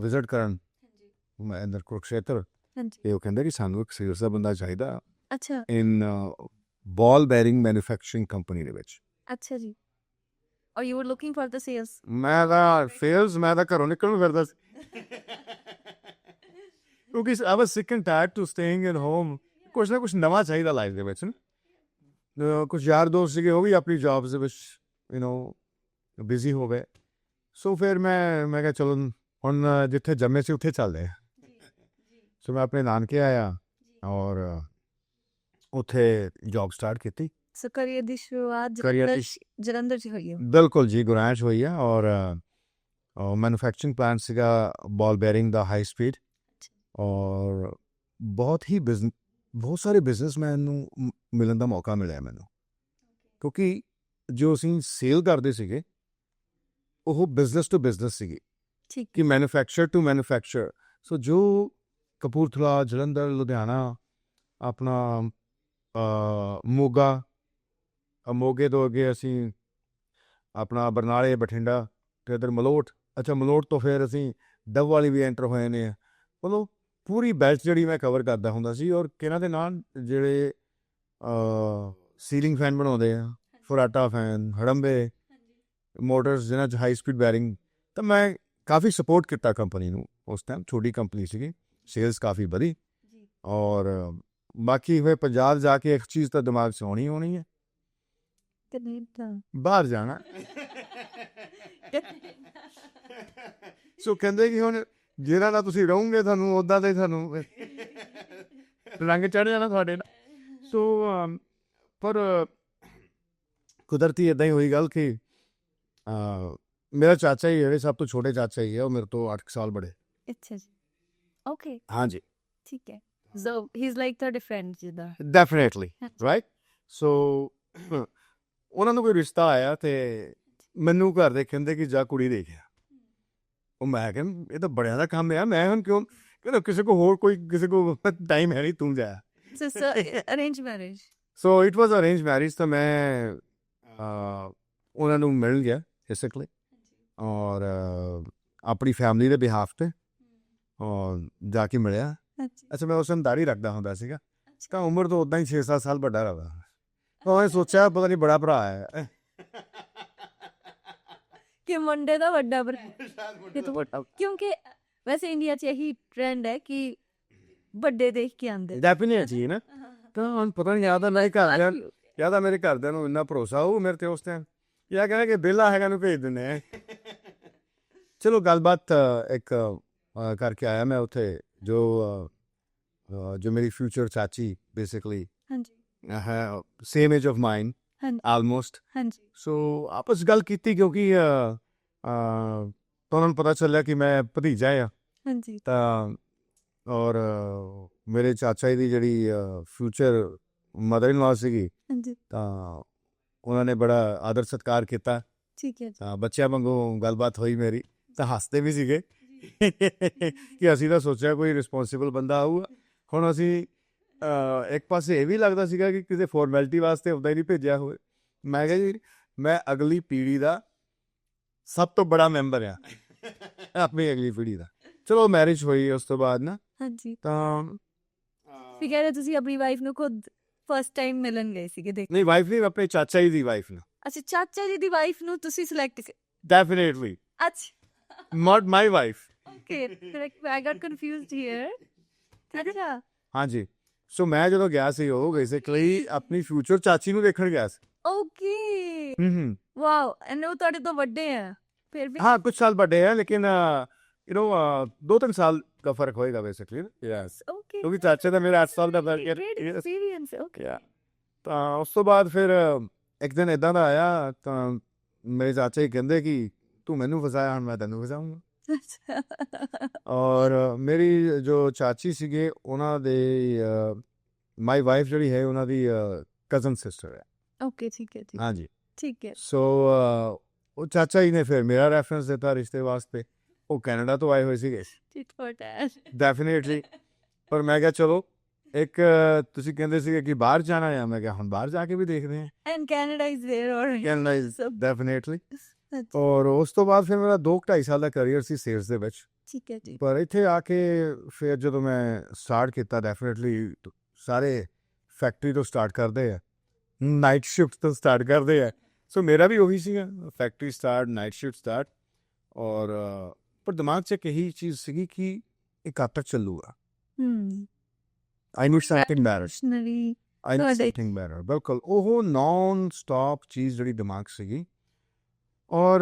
ਵਿਜ਼ਿਟ ਕਰਨ ਮੈਂ ਅੰਦਰ ਕੁਰੂਕਸ਼ੇਤਰ, ਹਾਂਜੀ ਤੇ ਉਹ ਕਹਿੰਦੇ ਕਿ ਸਾਨੂੰ ਇੱਕ ਸੇਲਸ ਦਾ ਬੰਦਾ ਚਾਹੀਦਾ ਅੱਛਾ in ball bearing manufacturing company ਦੇ ਵਿੱਚ। ਅੱਛਾ ਜੀ ਔਰ you are looking for the sales. ਮੈਂ ਤਾਂ ਘਰੋਂ ਨਿਕਲ ਨੂੰ ਫਿਰਦਾ ਸੀ ਕਿਉਂਕਿ I was sick and tired to staying at home. ਕੁਛ ਨਾ ਕੁਛ ਨਵਾਂ ਚਾਹੀਦਾ ਲਾਈਫ ਦੇ ਵਿੱਚ। ਕੁਛ ਯਾਰ ਦੋਸਤ ਸੀਗੇ, ਉਹ ਵੀ ਆਪਣੀ ਜੌਬਸ ਦੇ ਵਿੱਚ ਬਿਜ਼ੀ ਹੋ ਗਏ। ਸੋ ਫਿਰ ਮੈਂ ਕਿਹਾ ਚਲੋ ਹੁਣ ਜਿੱਥੇ ਜੰਮੇ ਸੀ ਉੱਥੇ ਚੱਲਦੇ ਆ। ਸੋ ਮੈਂ ਆਪਣੇ ਨਾਨਕੇ ਆਇਆ ਔਰ ਉੱਥੇ ਜੌਬ ਸਟਾਰਟ ਕੀਤੀ। ਸੋ ਕਰੀਅਰ ਦੀ ਸ਼ੁਰੂਆਤ career ਜਲੰਧਰ 'ਚ ਹੋਈ ਹੈ। ਬਿਲਕੁਲ ਜੀ, ਗੁਰਾਇਆ 'ਚ ਹੋਈ ਆ ਔਰ ਮੈਨੂਫੈਕਚਰਿੰਗ ਪਲਾਂਟ ਸੀਗਾ ਬਾਲ ਬੈਰਿੰਗ ਦਾ ਹਾਈ ਸਪੀਡ ਔਰ ਬਹੁਤ ਸਾਰੇ ਬਿਜ਼ਨਸਮੈਨ ਨੂੰ ਮਿਲਣ ਦਾ ਮੌਕਾ ਮਿਲਿਆ ਮੈਨੂੰ, ਕਿਉਂਕਿ ਜੋ ਅਸੀਂ ਸੇਲ ਕਰਦੇ ਸੀਗੇ ਉਹ ਬਿਜ਼ਨਸ ਟੂ ਬਿਜ਼ਨਸ ਸੀਗੀ ਠੀਕ ਕਿ ਮੈਨੂਫੈਕਚਰ ਟੂ ਮੈਨੂਫੈਕਚਰ। ਸੋ ਜੋ ਕਪੂਰਥਲਾ, ਜਲੰਧਰ, ਲੁਧਿਆਣਾ, ਆਪਣਾ ਮੋਗੇ ਤੋਂ ਅੱਗੇ ਅਸੀਂ ਆਪਣਾ ਬਰਨਾਲੇ, ਬਠਿੰਡਾ ਤੇ ਇੱਧਰ ਮਲੋਟ। ਅੱਛਾ, ਮਲੋਟ ਤੋਂ ਫਿਰ ਅਸੀਂ ਡੱਬ ਵਾਲੀ ਵੀ ਐਂਟਰ ਹੋਏ ਨੇ। ਮਤਲਬ ਪੂਰੀ ਬੈਲਟ ਜਿਹੜੀ ਮੈਂ ਕਵਰ ਕਰਦਾ ਹੁੰਦਾ ਸੀ। ਔਰ ਕਿਹਨਾਂ ਦੇ ਨਾਲ ਜਿਹੜੇ ਸੀਲਿੰਗ ਫੈਨ ਬਣਾਉਂਦੇ ਆ, ਫਰਾਟਾ ਫੈਨ, ਹੜੰਬੇ ਮੋਟਰਸ ਜਿਨ੍ਹਾਂ 'ਚ ਹਾਈ ਸਪੀਡ ਬੈਰਿੰਗ, ਤਾਂ ਮੈਂ ਕਾਫੀ ਸਪੋਰਟ ਕੀਤਾ ਕੰਪਨੀ ਨੂੰ। ਉਸ ਟਾਈਮ ਛੋਟੀ ਕੰਪਨੀ ਸੀਗੀ, ਸੇਲਸ ਕਾਫੀ ਵਧੀ। ਔਰ ਬਾਕੀ ਫਿਰ ਪੰਜਾਬ ਜਾ ਕੇ ਇੱਕ ਚੀਜ਼ ਤਾਂ ਦਿਮਾਗ 'ਚ ਹੋਣੀ ਹੈ, ਕੈਨੇਡਾ ਬਾਹਰ ਜਾਣਾ। ਸੋ ਕਹਿੰਦੇ ਕਿ ਹੁਣ ਜਿਹੜਾ ਨਾਲ ਤੁਸੀਂ ਰਹੋਗੇ ਤੁਹਾਨੂੰ ਉੱਦਾਂ ਦੇ ਤੁਹਾਨੂੰ ਰੰਗ ਚੜ੍ਹ ਜਾਣਾ ਤੁਹਾਡੇ ਨਾਲ। ਸੋ ਪਰ ਕੁਦਰਤੀ ਇੱਦਾਂ ਹੀ ਹੋਈ ਗੱਲ ਕਿ ਮੇਰਾ ਚਾਚਾ ਹੀ ਹੈ, ਸਭ ਤੋਂ ਛੋਟੇ ਚਾਚਾ ਹੀ ਹੈ, ਉਹ ਮੇਰੇ ਤੋਂ 8 ਸਾਲ ਬੜੇ। ਅੱਛਾ ਜੀ ਓਕੇ ਹਾਂਜੀ, ਠੀਕ ਹੈ। ਸੋ ਹੀ ਇਜ਼ ਲਾਈਕ ਤੁਹਾਡੇ ਫਰੈਂਡ ਜਿੱਦਾਂ। Definitely right. ਸੋ ਉਹਨਾਂ ਨੂੰ ਕੋਈ ਰਿਸ਼ਤਾ ਆਇਆ ਤੇ ਮੈਨੂੰ ਘਰ ਦੇ ਕਹਿੰਦੇ ਕਿ ਜਾ ਕੁੜੀ ਦੇਖਿਆ। ਉਹ ਮੈਂ ਕਿਹਾ ਇਹ ਤਾਂ ਬੜਿਆਂ ਦਾ ਕੰਮ ਆ, ਮੈਂ ਹੁਣ ਕਿਉਂ, ਕਹਿੰਦਾ ਕਿਸੇ ਕੋ ਟਾਈਮ ਹੈ ਨਹੀਂ, ਤੂੰ ਜਾ। So arrange marriage. So it was arrange marriage. ਤਾਂ ਮੈਂ ਉਹਨਾਂ ਨੂੰ ਮਿਲ ਗਿਆ ਬੇਸਿਕਲੀ ਔਰ ਆਪਣੀ ਫੈਮਿਲੀ ਦੇ ਬਿਹਾਫ 'ਤੇ ਔਰ ਜਾ ਕੇ ਮਿਲਿਆ। ਅੱਛਾ, ਮੈਂ ਉਸ ਟਾਈਮ ਦਾੜੀ ਰੱਖਦਾ ਹੁੰਦਾ ਸੀਗਾ, ਤਾਂ ਉਮਰ ਤੋਂ ਉੱਦਾਂ ਹੀ 6-7 ਸਾਲ ਵੱਡਾ ਰੱਖਦਾ। ਉਹਨੇ ਸੋਚਿਆ ਪਤਾ ਨਹੀਂ ਬੜਾ ਭਰਾ ਹੈ ਕਿ ਮੁੰਡੇ ਦਾ ਵੱਡਾ ਕਿਉਂਕਿ ਵੈਸੇ ਇੰਡੀਆ 'ਚ ਇਹੀ ਟ੍ਰੈਂਡ ਹੈ ਕਿ ਵੱਡੇ ਦੇਖ ਕੇ ਆਉਂਦੇ। ਡੈਫੀਨੇਟਲੀ ਨਾ। ਤਾਂ ਹੁਣ ਪਤਾ ਨਹੀਂ ਯਾਦ ਨਹੀਂ ਘਰ ਯਾਦ ਆ ਮੇਰੇ ਘਰਦਿਆਂ ਨੂੰ ਇੰਨਾ ਭਰੋਸਾ ਉਹ ਮੇਰੇ 'ਤੇ ਉਸ ਟਾਈਮ, ਜਾਂ ਕਹਿੰਦੇ ਕਿ ਵਿਹਲਾ ਹੈਗਾ ਨੂੰ ਭੇਜ ਦਿੰਦੇ ਆ। ਚਲੋ ਗੱਲਬਾਤ ਇੱਕ ਕਰਕੇ ਆਇਆ ਮੈਂ ਉੱਥੇ, ਜੋ ਮੇਰੀ ਫਿਊਚਰ ਚਾਚੀ ਬੇਸਿਕਲੀ ਹੈ, same age of mine almost. ਹਾਂਜੀ। ਸੋ ਆਪਸ ਗੱਲ ਕੀਤੀ ਕਿਉਂਕਿ ਉਹਨਾਂ ਨੂੰ ਪਤਾ ਚੱਲਿਆ ਕਿ ਮੈਂ ਭਤੀਜਾ ਆ। ਹਾਂਜੀ। ਤਾਂ ਔਰ ਮੇਰੇ ਚਾਚਾ ਜੀ ਦੀ ਜਿਹੜੀ ਫਿਊਚਰ ਮਦਰ ਇਨ ਲਾ ਸੀਗੀ, ਹਾਂਜੀ। ਤਾਂ ਉਹਨਾਂ ਨੇ ਬੜਾ ਆਦਰ ਸਤਿਕਾਰ ਕੀਤਾ। ਠੀਕ ਹੈ। ਤਾਂ ਬੱਚਿਆਂ ਵਾਂਗੂ ਗੱਲਬਾਤ ਹੋਈ ਮੇਰੀ, ਤਾਂ ਹੱਸਦੇ ਵੀ ਸੀਗੇ ਕਿ ਅਸੀਂ ਤਾਂ ਸੋਚਿਆ ਕੋਈ ਰਿਸਪੌਂਸਿਬਲ ਬੰਦਾ ਆਊਗਾ। ਹੁਣ ਅਸੀਂ ਇੱਕ ਪਾਸੇ ਇਹ ਵੀ ਲੱਗਦਾ ਸੀਗਾ ਕਿ ਕਿਸੇ ਫੋਰਮੈਲਿਟੀ ਵਾਸਤੇ ਉੱਦਾਂ ਹੀ ਨਹੀਂ ਭੇਜਿਆ ਹੋਵੇ। ਮੈਂ ਕਿਹਾ ਜੀ ਮੈਂ ਅਗਲੀ ਪੀੜ੍ਹੀ ਦਾ ਸਭ ਤੋਂ ਬੜਾ ਮੈਂਬਰ ਆ, ਆਪਣੀ ਅਗਲੀ ਪੀੜ੍ਹੀ ਦਾ। ਚਲੋ ਮੈਰਿਜ ਹੋਈ ਉਸ ਤੋਂ ਬਾਅਦ ਨਾ। ਹਾਂਜੀ। ਤਾਂ ਫਿਰ ਕਹਿੰਦੇ ਤੁਸੀਂ ਆਪਣੀ ਵਾਈਫ ਨੂੰ ਖੁਦ ਫਸਟ ਟਾਈਮ ਮਿਲਣ ਗਏ ਸੀਗੇ ਦੇਖ? ਨਹੀਂ, ਵਾਈਫ ਨਹੀਂ, ਆਪਣੇ ਚਾਚਾ ਜੀ ਦੀ ਵਾਈਫ ਨੂੰ। ਅੱਛਾ, ਚਾਚਾ ਜੀ ਦੀ ਵਾਈਫ ਨੂੰ ਤੁਸੀਂ ਸਿਲੈਕਟ? ਡੈਫੀਨੇਟਲੀ ਅੱਛਾ, not my wife. Okay, I got confused here. ਅੱਛਾ। ਹਾਂਜੀ। ਸੋ ਮੈਂ ਜਦੋਂ ਗਿਆ ਸੀ, ਉਹ ਬੇਸਿਕਲੀ ਆਪਣੀ ਫਿਊਚਰ ਚਾਚੀ ਨੂੰ ਦੇਖਣ ਗਿਆ ਸੀ। ਓਕੇ ਹੂੰ ਵਾਓ ਐਂਡ ਉਹ ਤੁਹਾਡੇ ਤੋਂ ਵੱਡੇ ਆ ਫਿਰ ਵੀ हाँ कुछ साल बड़े हैं लेकिन 2-3 साल का फर्क होएगा बेसिकली यस ਓਕੇ क्योंकि चाचे ਦਾ मेरा 8 ਸਾਲ ਦਾ ਫਰਕ ਗ੍ਰੇਟ ਹੈ ਐਕਸਪੀਰੀਅੰਸ ਓਕੇ Yeah. ਤਾਂ ਉਸ ਤੋਂ ਬਾਅਦ ਫਿਰ ਇੱਕ ਦਿਨ ਇਦਾਂ ਦਾ ਆਇਆ ਤਾਂ ਮੇਰੇ ਚਾਚਾ ਹੀ ਕਹਿੰਦੇ ਕਿ ਤੂੰ ਮੈਨੂੰ ਫਸਾਇਆ ਹੁਣ ਮੈਂ ਤੈਨੂੰ ਫਸਾਉਂਗਾ ਔਰ ਮੇਰੀ ਜੋ ਚਾਚੀ ਸੀਗੇ ਉਹਨਾਂ ਦੇ ਮਾਈ ਵਾਈਫ ਜਿਹੜੀ ਹੈ ਉਹਨਾਂ ਦੀ ਕਜ਼ਨ ਸਿਸਟਰ ਹੈ ਓਕੇ ਠੀਕ ਹੈ ਜੀ ਹਾਂਜੀ ਠੀਕ ਹੈ ਸੋ ਉਹ ਚਾਚਾ ਜੀ ਨੇ ਫਿਰ ਮੇਰਾ ਰੈਫਰੈਂਸ ਦਿੱਤਾ ਰਿਸ਼ਤੇ ਵਾਸਤੇ ਉਹ ਕੈਨੇਡਾ ਤੋਂ ਆਏ ਹੋਏ ਸੀਗੇ ਟਿਟ ਫॉर ਟੈਟ ਡੈਫੀਨੇਟਲੀ ਪਰ ਮੈਂ ਕਿਹਾ ਚਲੋ ਇੱਕ ਤੁਸੀਂ ਕਹਿੰਦੇ ਸੀਗੇ ਕਿ ਬਾਹਰ ਜਾਣਾ ਆ ਮੈਂ ਕਿਹਾ ਹੁਣ ਬਾਹਰ ਜਾ ਕੇ ਵੀ ਦੇਖਦੇ ਹਾਂ ਐਂਡ ਕੈਨੇਡਾ ਇਜ਼ देयर ਔਰ ਕੈਨੇਡਾ ਇਜ਼ ਡੈਫੀਨੇਟਲੀ ਔਰ ਉਸ ਤੋਂ ਬਾਅਦ ਫਿਰ ਮੇਰਾ 2-2.5 ਸਾਲ ਦਾ ਕੈਰੀਅਰ ਸੀ ਸੇਲਸ ਦੇ ਵਿੱਚ ਠੀਕ ਹੈ ਜੀ ਪਰ ਇੱਥੇ ਆ ਕੇ ਫਿਰ ਜਦੋਂ ਮੈਂ ਸਟਾਰਟ ਕੀਤਾ ਡੈਫੀਨੇਟਲੀ ਸਾਰੇ ਫੈਕਟਰੀ ਤੋਂ ਸਟਾਰਟ ਕਰਦੇ ਆ ਨਾਈਟ ਸ਼ਿਫਟ ਤੋਂ ਸਟਾਰਟ ਕਰਦੇ ਆ ਸੋ ਮੇਰਾ ਵੀ ਉਹੀ ਸੀਗਾ factory start night shift start ਔਰ ਪਰ ਦਿਮਾਗ 'ਚ ਇੱਕ ਇਹੀ ਚੀਜ਼ ਸੀਗੀ ਕਿ ਇਹ ਕਦ ਤੱਕ ਚੱਲੂਗਾ ਆਈ ਨੀਡ ਸਮਥਿੰਗ ਬੈਟਰ ਨਰੀ ਆਈ ਨੀਡ ਤੁਹਾਡੇ- ਸਮਥਿੰਗ ਬੈਟਰ ਬਿਲਕੁਲ ਉਹ ਨਾਨ ਸਟਾਪ ਚੀਜ਼ ਜਿਹੜੀ ਦਿਮਾਗ ਸੀਗੀ ਔਰ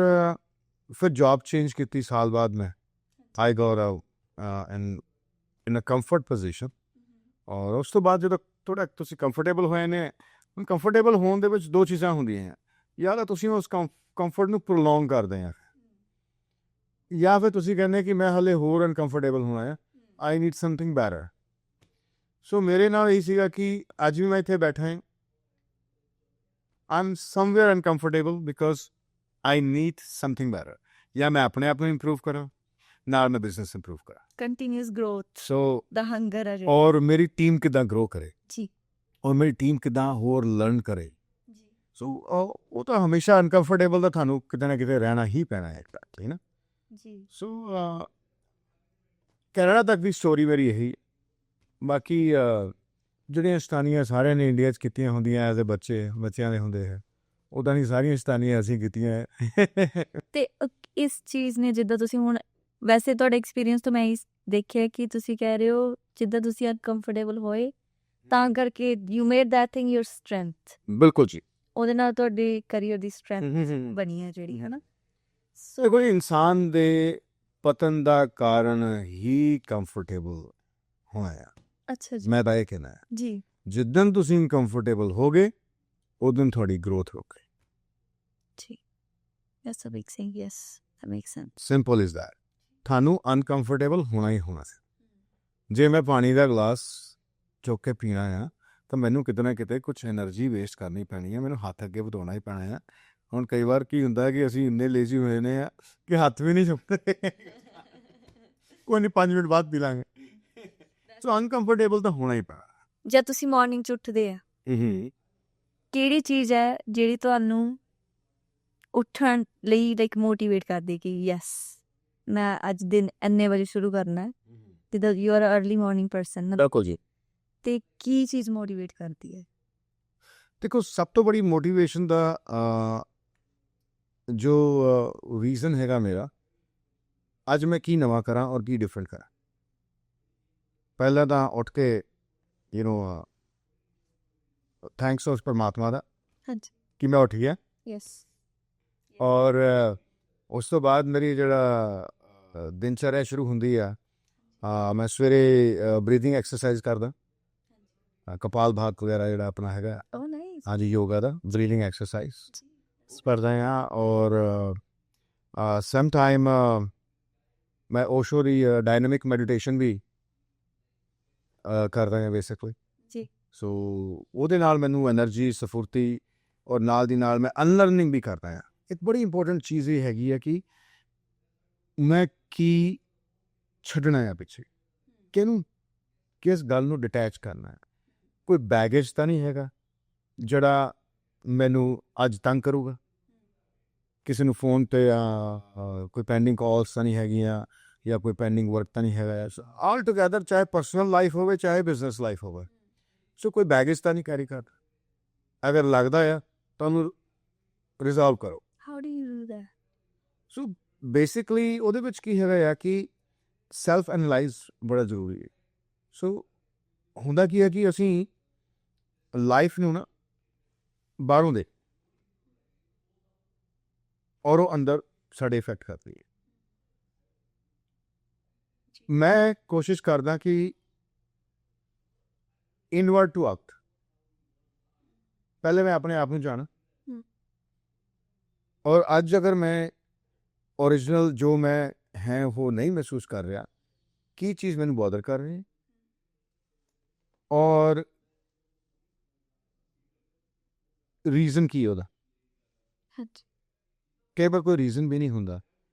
ਫਿਰ ਜੌਬ ਚੇਂਜ ਕੀਤੀ ਸਾਲ ਬਾਅਦ ਮੈਂ ਆਈ ਗੋਟ ਇਨ ਅ ਕੰਫਰਟ ਪੋਜੀਸ਼ਨ ਔਰ ਉਸ ਤੋਂ ਬਾਅਦ ਜਦੋਂ ਥੋੜਾ ਤੁਸੀਂ ਕੰਫਰਟੇਬਲ ਹੋਏ ਨੇ ਹੁਣ ਕੰਫਰਟੇਬਲ ਹੋਣ ਦੇ ਵਿੱਚ ਦੋ ਚੀਜ਼ਾਂ ਹੁੰਦੀਆਂ ਜਾਂ ਤਾਂ ਤੁਸੀਂ ਉਸ ਕੰਫਰਟ ਨੂੰ ਪ੍ਰੋਲੋਂਗ ਕਰਦੇ ਆ ਜਾਂ ਫਿਰ ਤੁਸੀਂ ਕਹਿੰਦੇ ਕਿ ਮੈਂ ਹਲੇ ਹੋਰ ਅਨਕੰਫਰਟੇਬਲ ਹੋਣਾ ਹੈ ਆਈ ਨੀਡ ਸਮਥਿੰਗ ਬੈਟਰ ਸੋ ਮੇਰੇ ਨਾਲ ਇਹ ਸੀਗਾ ਕਿ ਅੱਜ ਵੀ ਮੈਂ ਇੱਥੇ ਬੈਠਾ ਹਾਂ I am somewhere uncomfortable because I need something better ਜਾਂ ਮੈਂ ਆਪਣੇ ਆਪ ਨੂੰ ਇੰਪਰੂਵ ਕਰਾਂ ਨਾਲ ਮੈਂ ਬਿਜ਼ਨਸ ਇੰਪਰੂਵ ਕਰਾਂ ਕੰਟੀਨਿਊਸ ਗਰੋਥ ਸੋ ਦਾ ਹੰਗਰ ਹੈ ਔਰ ਮੇਰੀ ਟੀਮ ਕਿੱਦਾਂ ਗਰੋ ਕਰੇ ਜੀ ਔਰ ਮੇਰੀ ਟੀਮ ਕਿੱਦਾਂ ਹੋਰ ਲਰਨ ਕਰੇ ਜੀ ਸੋ ਉਹ ਤਾਂ ਹਮੇਸ਼ਾ ਅਨਕੰਫਰਟੇਬਲ ਤਾਂ ਤੁਹਾਨੂੰ ਕਿਤੇ ਨਾ ਕਿਤੇ ਰਹਿਣਾ ਹੀ ਪੈਣਾ ਹੈ ਹੈ ਨਾ ਜੀ ਸੋ ਕੈਨੇਡਾ ਤੱਕ ਦੀ ਸਟੋਰੀ ਮੇਰੀ ਇਹੀ ਬਾਕੀ ਜਿਹੜੀਆਂ ਸਤਾਨੀਆਂ ਸਾਰਿਆਂ ਨੇ ਇੰਡੀਆ 'ਚ ਕੀਤੀਆਂ ਹੁੰਦੀਆਂ ਐਜ਼ ਅ ਬੱਚਿਆਂ ਦੇ ਹੁੰਦੇ ਹੈ ਉੱਦਾਂ ਦੀ ਸਾਰੀਆਂ ਸਤਾਨੀਆਂ ਅਸੀਂ ਕੀਤੀਆਂ ਹੈ ਤੇ ਇਸ ਚੀਜ਼ ਨੇ ਜਿੱਦਾਂ ਤੁਸੀਂ ਹੁਣ ਵੈਸੇ ਤੁਹਾਡੇ ਐਕਸਪੀਰੀਅੰਸ ਤੋਂ ਮੈਂ ਇਹ ਦੇਖਿਆ ਕਿ ਤੁਸੀਂ ਕਹਿ ਰਹੇ ਹੋ ਜਿੱਦਾਂ ਤੁਸੀਂ ਅਨਕੰਫਰਟੇਬਲ ਹੋਏ ਤਾਂ ਕਰਕੇ you made that thing your strength ਬਿਲਕੁਲ ਜੀ ਉਹਦੇ ਨਾਲ ਤੁਹਾਡੇ ਕਰੀਅਰ ਦੀ ਸਟਰੈਂਥ ਬਣੀ ਹੈ ਜਿਹੜੀ ਹੈ ਨਾ ਸੋ ਕੋਈ ਇਨਸਾਨ ਦੇ ਪਤਨ ਦਾ ਕਾਰਨ ਹੀ ਕੰਫਰਟੇਬਲ ਹੋਣਾ ਹੈ ਅੱਛਾ ਜੀ ਮੈਂ ਤਾਂ ਇਹ ਕਹਿਣਾ ਹੈ ਜੀ ਜਿੱਦਣ ਤੁਸੀਂ ਇਨਕੰਫਰਟੇਬਲ ਹੋਗੇ ਉਦੋਂ ਤੁਹਾਡੀ ਗਰੋਥ ਰੁਕੇ ਜੀ that's a big thing yes that makes sense simple is that ਤੁਹਾਨੂੰ ਅਨਕੰਫਰਟੇਬਲ ਹੋਣਾ ਹੀ ਹੋਣਾ ਸੀ ਜੇ ਮੈਂ ਪਾਣੀ ਦਾ ਗਲਾਸ ਚੁੱਕ ਕੇ ਪੀਣਾ ਆ ਤਾਂ ਮੈਨੂੰ ਕਿਤੇ ਨਾ ਕਿਤੇ ਕੁਝ એનર્ਜੀ ਵੇਸਟ ਕਰਨੀ ਪੈਣੀ ਹੈ ਮੈਨੂੰ ਹੱਥ ਅੱਗੇ ਵਧਾਉਣਾ ਹੀ ਪੈਣਾ ਹੈ ਹੁਣ ਕਈ ਵਾਰ ਕੀ ਹੁੰਦਾ ਕਿ ਅਸੀਂ ਇੰਨੇ ਲੇਜ਼ੀ ਹੋਏ ਨੇ ਆ ਕਿ ਹੱਥ ਵੀ ਨਹੀਂ ਚੁੱਕਦੇ ਕੋਈ ਨਹੀਂ 5 ਮਿੰਟ ਬਾਅਦ ਪੀ ਲਾਂਗੇ ਸੋ ਅਨਕੰਫਰਟੇਬਲ ਤਾਂ ਹੋਣਾ ਹੀ ਪੈਣਾ ਜਦ ਤੁਸੀਂ ਮਾਰਨਿੰਗ 'ਚ ਉੱਠਦੇ ਆ ਕਿਹੜੀ ਚੀਜ਼ ਹੈ ਜਿਹੜੀ ਤੁਹਾਨੂੰ ਉੱਠਣ ਲਈ ਲਾਈਕ ਮੋਟੀਵੇਟ ਕਰਦੀ ਕਿ ਯੈਸ ਮੈਂ ਅੱਜ ਦਿਨ ਇੰਨੇ ਵਜੇ ਸ਼ੁਰੂ ਕਰਨਾ ਹੈ ਜਿੱਦਾਂ you are early morning person ਬਿਲਕੁਲ ਜੀ ਤੇ ਕੀ ਚੀਜ਼ ਮੋਟੀਵੇਟ ਕਰਦੀ ਹੈ ਦੇਖੋ ਸਭ ਤੋਂ ਬੜੀ ਮੋਟੀਵੇਸ਼ਨ ਦਾ ਜੋ ਰੀਜ਼ਨ ਹੈਗਾ ਮੇਰਾ ਅੱਜ ਮੈਂ ਕੀ ਨਵਾਂ ਕਰਾਂ ਔਰ ਕੀ ਡਿਫਰੈਂਟ ਕਰਾਂ ਪਹਿਲਾਂ ਤਾਂ ਉੱਠ ਕੇ ਥੈਂਕਸ ਉਸ ਪਰਮਾਤਮਾ ਦਾ ਹਾਂਜੀ ਕਿ ਮੈਂ ਉੱਠ ਗਿਆ ਯੈਸ ਔਰ ਉਸ ਤੋਂ ਬਾਅਦ ਮੇਰੀ ਜਿਹੜਾ ਦਿਨਚਰਿਆ ਸ਼ੁਰੂ ਹੁੰਦੀ ਆ ਮੈਂ ਸਵੇਰੇ ਬਰੀਥਿੰਗ ਐਕਸਰਸਾਈਜ਼ ਕਰਦਾ ਕਪਾਲ ਭਾਤ ਵਗੈਰਾ ਜਿਹੜਾ ਆਪਣਾ ਹੈਗਾ ਓ ਨਾਈਸ ਹਾਂਜੀ ਯੋਗਾ ਦਾ ਬਰੀਥਿੰਗ ਐਕਸਰਸਾਈਜ਼ ਕਰਦਾ ਹਾਂ ਔਰ ਸਮ ਟਾਈਮ ਮੈਂ ਓਸ਼ੋ ਦੀ ਡਾਇਨਾਮਿਕ ਮੈਡੀਟੇਸ਼ਨ ਵੀ ਕਰਦਾ ਹਾਂ ਬੇਸਿਕਲੀ ਜੀ ਸੋ ਉਹਦੇ ਨਾਲ ਮੈਨੂੰ ਐਨਰਜੀ ਸਫੁਰਤੀ ਔਰ ਨਾਲ ਦੀ ਨਾਲ ਮੈਂ ਅਨਲਰਨਿੰਗ ਵੀ ਕਰਦਾ ਹਾਂ ਇੱਕ ਬੜੀ ਇੰਪੋਰਟੈਂਟ ਚੀਜ਼ ਇਹ ਹੈਗੀ ਹੈ ਕਿ ਮੈਂ ਕੀ ਛੱਡਣਾ ਹੈ ਪਿੱਛੇ ਕਿਹਨੂੰ ਕਿਸ ਗੱਲ ਨੂੰ ਡਿਟੈਚ ਕਰਨਾ ਹੈ ਕੋਈ ਬੈਗੇਜ ਤਾਂ ਨਹੀਂ ਹੈਗਾ ਜਿਹੜਾ ਮੈਨੂੰ ਅੱਜ ਤੰਗ ਕਰੂਗਾ ਕਿਸੇ ਨੂੰ ਫੋਨ 'ਤੇ ਕੋਈ ਪੈਂਡਿੰਗ ਕਾਲਸ ਤਾਂ ਨਹੀਂ ਹੈਗੀਆਂ ਜਾਂ ਕੋਈ ਪੈਂਡਿੰਗ ਵਰਕ ਤਾਂ ਨਹੀਂ ਹੈਗਾ ਆਲ ਟੁਗੈਦਰ ਚਾਹੇ ਪਰਸਨਲ ਲਾਈਫ ਹੋਵੇ ਚਾਹੇ ਬਿਜ਼ਨਸ ਲਾਈਫ ਹੋਵੇ ਸੋ ਕੋਈ ਬੈਗੇਜ ਤਾਂ ਨਹੀਂ ਕੈਰੀ ਕਰਦਾ ਅਗਰ ਲੱਗਦਾ ਆ ਤਾਂ ਉਹਨੂੰ ਰਿਜ਼ੋਲਵ ਕਰੋ how do you do that so basically ਉਹਦੇ ਵਿੱਚ ਕੀ ਹੈਗਾ ਆ ਕਿ ਸੈਲਫ ਐਨਲਾਈਜ਼ ਬੜਾ ਜ਼ਰੂਰੀ ਹੈ ਸੋ ਹੁੰਦਾ ਕੀ ਹੈ ਕਿ ਅਸੀਂ ਲਾਈਫ ਨੂੰ ਨਾ ਬਾਹਰੋਂ ਦੇ ਔਰ ਉਹ ਅੰਦਰ ਸਾਡੇ ਇਫੈਕਟ ਕਰਦੀ ਹੈ। ਮੈਂ ਕੋਸ਼ਿਸ਼ ਕਰਦਾ ਕਿ ਇਨਵਰਡ ਟੂ ਆਊਟ, ਪਹਿਲੇ ਮੈਂ ਆਪਣੇ ਆਪ ਨੂੰ ਜਾਣਾ, ਔਰ ਅੱਜ ਅਗਰ ਮੈਂ ओरिजिनल जो मैं है वो नहीं महसूस कर रहा, की चीज़ मैंने बॉदर कर रही है, और रीज़न की होता कई बार कोई रीज़न भी नहीं होता,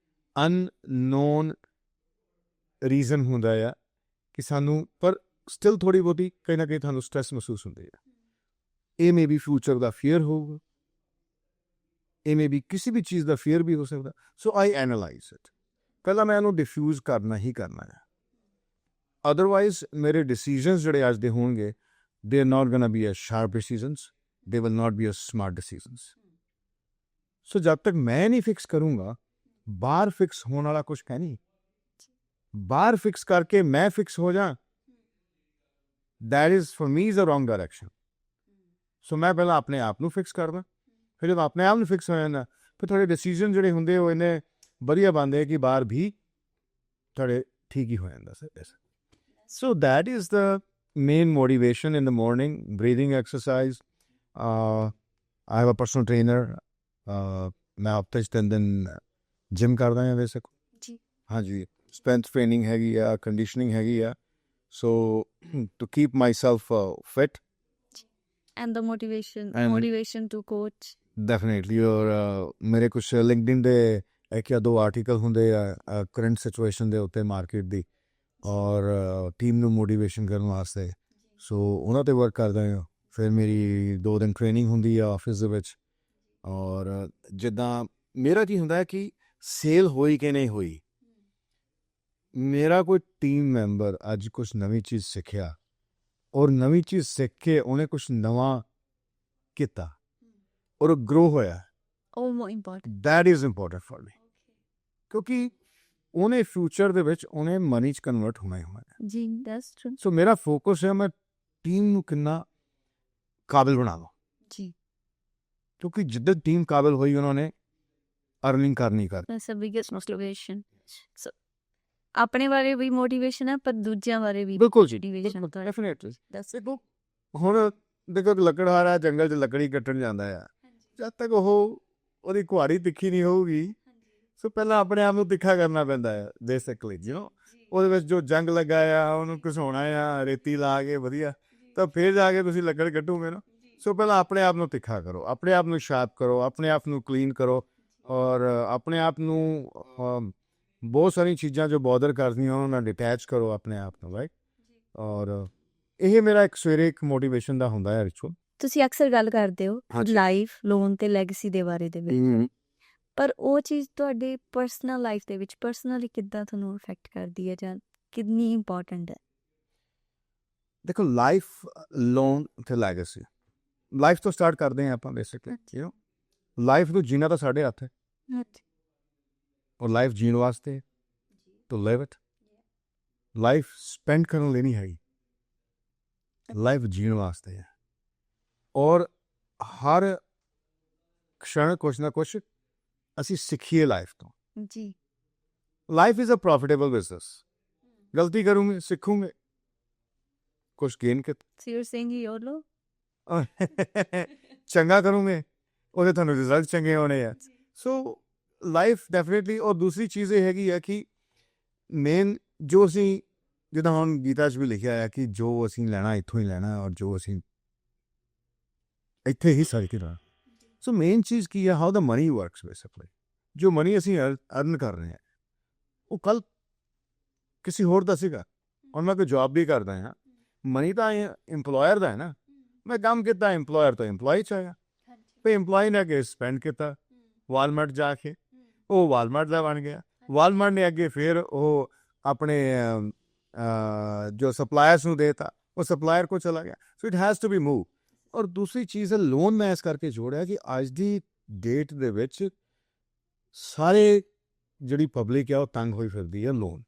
अननोन रीज़न होता है कि सानू पर स्टिल थोड़ी बहुती कहीं ना कहीं थानू स्ट्रेस महसूस होती है। ये मे बी फ्यूचर का फियर होगा, ਇਹ ਮੇ ਵੀ ਕਿਸੇ ਵੀ ਚੀਜ਼ ਦਾ ਫੀਅਰ ਵੀ ਹੋ ਸਕਦਾ। ਸੋ ਆਈ ਐਨਾਲਾਈਜ਼ ਇਟ, ਪਹਿਲਾਂ ਮੈਂ ਇਹਨੂੰ ਡਿਫਿਊਜ਼ ਕਰਨਾ ਹੀ ਕਰਨਾ ਹੈ। ਅਦਰਵਾਈਜ਼ ਮੇਰੇ ਡਿਸੀਜਨਸ ਜਿਹੜੇ ਅੱਜ ਦੇ ਹੋਣਗੇ, they are not gonna be a sharp decisions, they will not be a smart decisions. So ਜਦ ਤੱਕ ਮੈਂ ਨਹੀਂ ਫਿਕਸ ਕਰੂੰਗਾ, ਬਾਹਰ ਫਿਕਸ ਹੋਣ ਵਾਲਾ ਕੁਛ ਹੈ ਨਹੀਂ। ਬਾਹਰ ਫਿਕਸ ਕਰਕੇ ਮੈਂ ਫਿਕਸ ਹੋ ਜਾ, that is for me is a wrong direction. So ਮੈਂ ਪਹਿਲਾਂ ਆਪਣੇ ਆਪ ਨੂੰ ਫਿਕਸ ਕਰਦਾ, ਫਿਰ ਜਦੋਂ ਆਪਣੇ ਆਪ ਨੂੰ ਫਿਕਸ ਹੋ ਜਾਂਦਾ, ਫਿਰ ਤੁਹਾਡੇ ਡਿਸੀਜਨ ਜਿਹੜੇ ਹੁੰਦੇ ਉਹ ਇੰਨੇ ਵਧੀਆ ਬਣਦੇ ਕਿ ਬਾਹਰ ਵੀ ਤੁਹਾਡੇ ਠੀਕ ਹੀ ਹੋ ਜਾਂਦਾ sir. So that is the main motivation in the morning. Breathing exercise, I have a personal trainer, ਮੈਂ ਹਫ਼ਤੇ 'ਚ 3 ਦਿਨ ਜਿਮ ਕਰਦਾ ਹਾਂ ਵੈਸੇ ਜੀ। ਹਾਂਜੀ, ਸਟਰੈਂਥ ਟ੍ਰੇਨਿੰਗ ਹੈਗੀ ਆ, ਕੰਡੀਸ਼ਨਿੰਗ ਹੈਗੀ ਆ, so to keep myself fit. And the motivation to coach. Definitely, और मेरे कुछ लिंक्डइन ਦੇ ਇੱਕ ਜਾਂ ਦੋ ਆਰਟੀਕਲ ਹੁੰਦੇ ਆ ਕਰੰਟ ਸਿਚੁਏਸ਼ਨ ਦੇ ਉੱਤੇ ਮਾਰਕੀਟ ਦੀ, ਔਰ ਟੀਮ ਨੂੰ ਮੋਟੀਵੇਸ਼ਨ ਕਰਨ ਵਾਸਤੇ, ਸੋ ਉਹਨਾਂ 'ਤੇ ਵਰਕ ਕਰਦਾ ਹਾਂ। ਫਿਰ ਮੇਰੀ 2 ਦਿਨ ਟ੍ਰੇਨਿੰਗ ਹੁੰਦੀ ਆ ਆਫਿਸ ਦੇ ਵਿੱਚ, ਔਰ ਜਿੱਦਾਂ ਮੇਰਾ ਕੀ ਹੁੰਦਾ ਹੈ ਕਿ ਸੇਲ ਹੋਈ ਕਿ ਨਹੀਂ ਹੋਈ, ਮੇਰਾ ਕੋਈ ਟੀਮ ਮੈਂਬਰ ਅੱਜ ਕੁਛ ਨਵੀਂ ਚੀਜ਼ ਸਿੱਖਿਆ, ਔਰ ਨਵੀਂ ਚੀਜ਼ ਸਿੱਖ ਕੇ ਉਹਨੇ ਕੁਛ ਨਵਾਂ ਕੀਤਾ ਔਰ ਗਰੋ ਹੋਇਆ, ਉਹ more important, that is important for me, ਕਿਉਂਕਿ ਉਹਨੇ ਫਿਊਚਰ ਦੇ ਵਿੱਚ ਉਹਨੇ ਮਨੀ 'ਚ ਕਨਵਰਟ ਹੋਣਾ ਹੀ ਹੋਣਾ ਜੀ। That's true. ਸੋ ਮੇਰਾ ਫੋਕਸ ਹੈ ਮੈਂ ਟੀਮ ਨੂੰ ਕਿੰਨਾ ਕਾਬਿਲ ਬਣਾਵਾਂ ਜੀ, ਕਿਉਂਕਿ ਜਿੱਦਾਂ ਟੀਮ ਕਾਬਿਲ ਹੋਈ ਉਹਨਾਂ ਨੇ ਅਰਨਿੰਗ ਕਰਨੀ ਕਰ। That's a biggest motivation. So ਆਪਣੇ ਬਾਰੇ ਵੀ ਮੋਟੀਵੇਸ਼ਨ ਹੈ, ਪਰ ਦੂਜਿਆਂ ਬਾਰੇ ਵੀ ਬਿਲਕੁਲ ਜੀ, ਮੋਟੀਵੇਸ਼ਨ। ਡੈਫੀਨੇਟਲੀ। ਦੱਸ ਹੁਣ ਦੇਖੋ ਲੱਕੜਹਾਰਾ ਜੰਗਲ 'ਚ ਲੱਕੜੀ ਕੱਟਣ ਜਾਂਦਾ ਆ, ਜਦ ਤੱਕ ਉਹਦੀ ਕੁਹਾੜੀ ਤਿੱਖੀ ਨਹੀਂ ਹੋਊਗੀ, ਸੋ ਪਹਿਲਾਂ ਆਪਣੇ ਆਪ ਨੂੰ ਤਿੱਖਾ ਕਰਨਾ ਪੈਂਦਾ ਹੈ ਬੇਸਿਕਲੀ, ਯੂ ਨੋ। ਉਹਦੇ ਵਿੱਚ ਜੋ ਜੰਗ ਲੱਗਾ ਆ ਉਹਨੂੰ ਘਿਸਾਉਣਾ ਆ, ਰੇਤੀ ਲਾ ਕੇ ਵਧੀਆ, ਤਾਂ ਫਿਰ ਜਾ ਕੇ ਤੁਸੀਂ ਲੱਕੜ ਕੱਟੋਗੇ ਨਾ। ਸੋ ਪਹਿਲਾਂ ਆਪਣੇ ਆਪ ਨੂੰ ਤਿੱਖਾ ਕਰੋ, ਆਪਣੇ ਆਪ ਨੂੰ ਸ਼ਾਰਪ ਕਰੋ, ਆਪਣੇ ਆਪ ਨੂੰ ਕਲੀਨ ਕਰੋ, ਔਰ ਆਪਣੇ ਆਪ ਨੂੰ ਬਹੁਤ ਸਾਰੀਆਂ ਚੀਜ਼ਾਂ ਜੋ ਬੋਦਰ ਕਰਦੀਆਂ ਉਹਨਾਂ ਨਾਲ ਡਿਟੈਚ ਕਰੋ ਆਪਣੇ ਆਪ ਨੂੰ, ਰਾਈਟ। ਔਰ ਇਹ ਮੇਰਾ ਇੱਕ ਸਵੇਰੇ ਇੱਕ ਮੋਟੀਵੇਸ਼ਨ ਦਾ ਹੁੰਦਾ ਹੈ ਰਿਚੁਅਲ। ਤੁਸੀਂ ਅਕਸਰ ਗੱਲ ਕਰਦੇ ਹੋ ਲਾਈਫ, ਲੋਨ ਤੇ ਲੈਗੇਸੀ ਦੇ ਬਾਰੇ ਦੇ ਵਿੱਚ, ਪਰ ਉਹ ਚੀਜ਼ ਤੁਹਾਡੇ ਪਰਸਨਲ ਲਾਈਫ ਦੇ ਵਿੱਚ ਪਰਸਨਲੀ ਕਿੱਦਾਂ ਤੁਹਾਨੂੰ ਇਫੈਕਟ ਕਰਦੀ ਹੈ ਜਾਂ ਕਿੰਨੀ ਇੰਪੋਰਟੈਂਟ ਹੈ? ਦੇਖੋ, ਲਾਈਫ, ਲੋਨ ਤੇ ਲੈਗੇਸੀ, ਲਾਈਫ ਤੋਂ ਸਟਾਰਟ ਕਰਦੇ ਹਾਂ ਆਪਾਂ ਬੇਸਿਕਲੀ, ਯੂ ਨੋ। ਲਾਈਫ ਨੂੰ ਜੀਣਾ ਤਾਂ ਸਾਡੇ ਹੱਥ ਹੈ, ਔਰ ਲਾਈਫ ਜੀਣ ਵਾਸਤੇ to live it, life spend ਕਰਨ ਲਈ ਨਹੀਂ ਹੈਗੀ, ਲਾਈਫ ਜੀਣ ਵਾਸਤੇ ਹੈ। ਔਰ ਹਰ ਕਸ਼ਣ ਕੁਛ ਨਾ ਕੁਛ ਅਸੀਂ ਸਿੱਖੀਏ ਲਾਈਫ ਤੋਂ ਜੀ। Life is a profitable business. ਗਲਤੀ ਕਰੂੰਗੇ, ਸਿੱਖੂਗੇ, ਕੁਛ ਗੇਨ ਕਰ, So you're saying YOLO? ਚੰਗਾ ਕਰੂੰਗੇ ਉਹਦੇ ਤੁਹਾਨੂੰ ਰਿਜ਼ਲਟ ਚੰਗੇ ਹੋਣੇ ਆ। ਸੋ ਲਾਈਫ ਡੈਫੀਨੇਟਲੀ। ਔਰ ਦੂਸਰੀ ਚੀਜ਼ ਇਹ ਹੈਗੀ ਆ ਕਿ ਮੇਨ ਜੋ ਅਸੀਂ, ਜਿੱਦਾਂ ਹੁਣ ਗੀਤਾ 'ਚ ਵੀ ਲਿਖਿਆ ਆ ਕਿ ਜੋ ਅਸੀਂ ਲੈਣਾ ਇੱਥੋਂ ਹੀ ਲੈਣਾ, ਔਰ ਜੋ ਅਸੀਂ ਇੱਥੇ ਹੀ ਸੜ ਕੇ ਰਹਿਣਾ। ਸੋ ਮੇਨ ਚੀਜ਼ ਕੀ ਹੈ, how the money works basically. ਜੋ ਮਨੀ ਅਸੀਂ ਅਰਨ ਕਰ ਰਹੇ ਹਾਂ ਉਹ ਕੱਲ੍ਹ ਕਿਸੇ ਹੋਰ ਦਾ ਸੀਗਾ। ਹੁਣ ਮੈਂ ਕੋਈ ਜੋਬ ਵੀ ਕਰਦਾ ਹਾਂ, ਮਨੀ ਤਾਂ ਇੰਪਲੋਇਰ ਦਾ ਹੈ ਨਾ। ਮੈਂ ਕੰਮ ਕੀਤਾ, ਇੰਪਲੋਇਰ ਤੋਂ ਇੰਪਲੋਈ 'ਚ ਆਇਆ, ਫਿਰ ਇੰਪਲੋਈ ਨੇ ਅੱਗੇ ਸਪੈਂਡ ਕੀਤਾ ਵਾਲਮਾਰਟ ਜਾ ਕੇ, ਉਹ ਵਾਲਮਾਰਟ ਦਾ ਬਣ ਗਿਆ। ਵਾਲਮਾਰਟ ਨੇ ਅੱਗੇ ਫਿਰ ਉਹ ਆਪਣੇ ਜੋ ਸਪਲਾਇਰਸ ਨੂੰ ਦੇਤਾ, ਉਹ ਸਪਲਾਇਰ ਕੋ ਚਲਾ ਗਿਆ। So it has to be move. ਔਰ ਦੂਸਰੀ ਚੀਜ਼ ਹੈ ਲੋਨ। ਮੈਂ ਇਸ ਕਰਕੇ ਜੋੜਿਆ ਕਿ ਅੱਜ ਦੀ ਡੇਟ ਦੇ ਵਿੱਚ ਸਾਰੇ ਜਿਹੜੀ ਪਬਲਿਕ ਆ ਉਹ ਤੰਗ ਹੋਈ ਫਿਰਦੀ ਹੈ ਲੋਨ।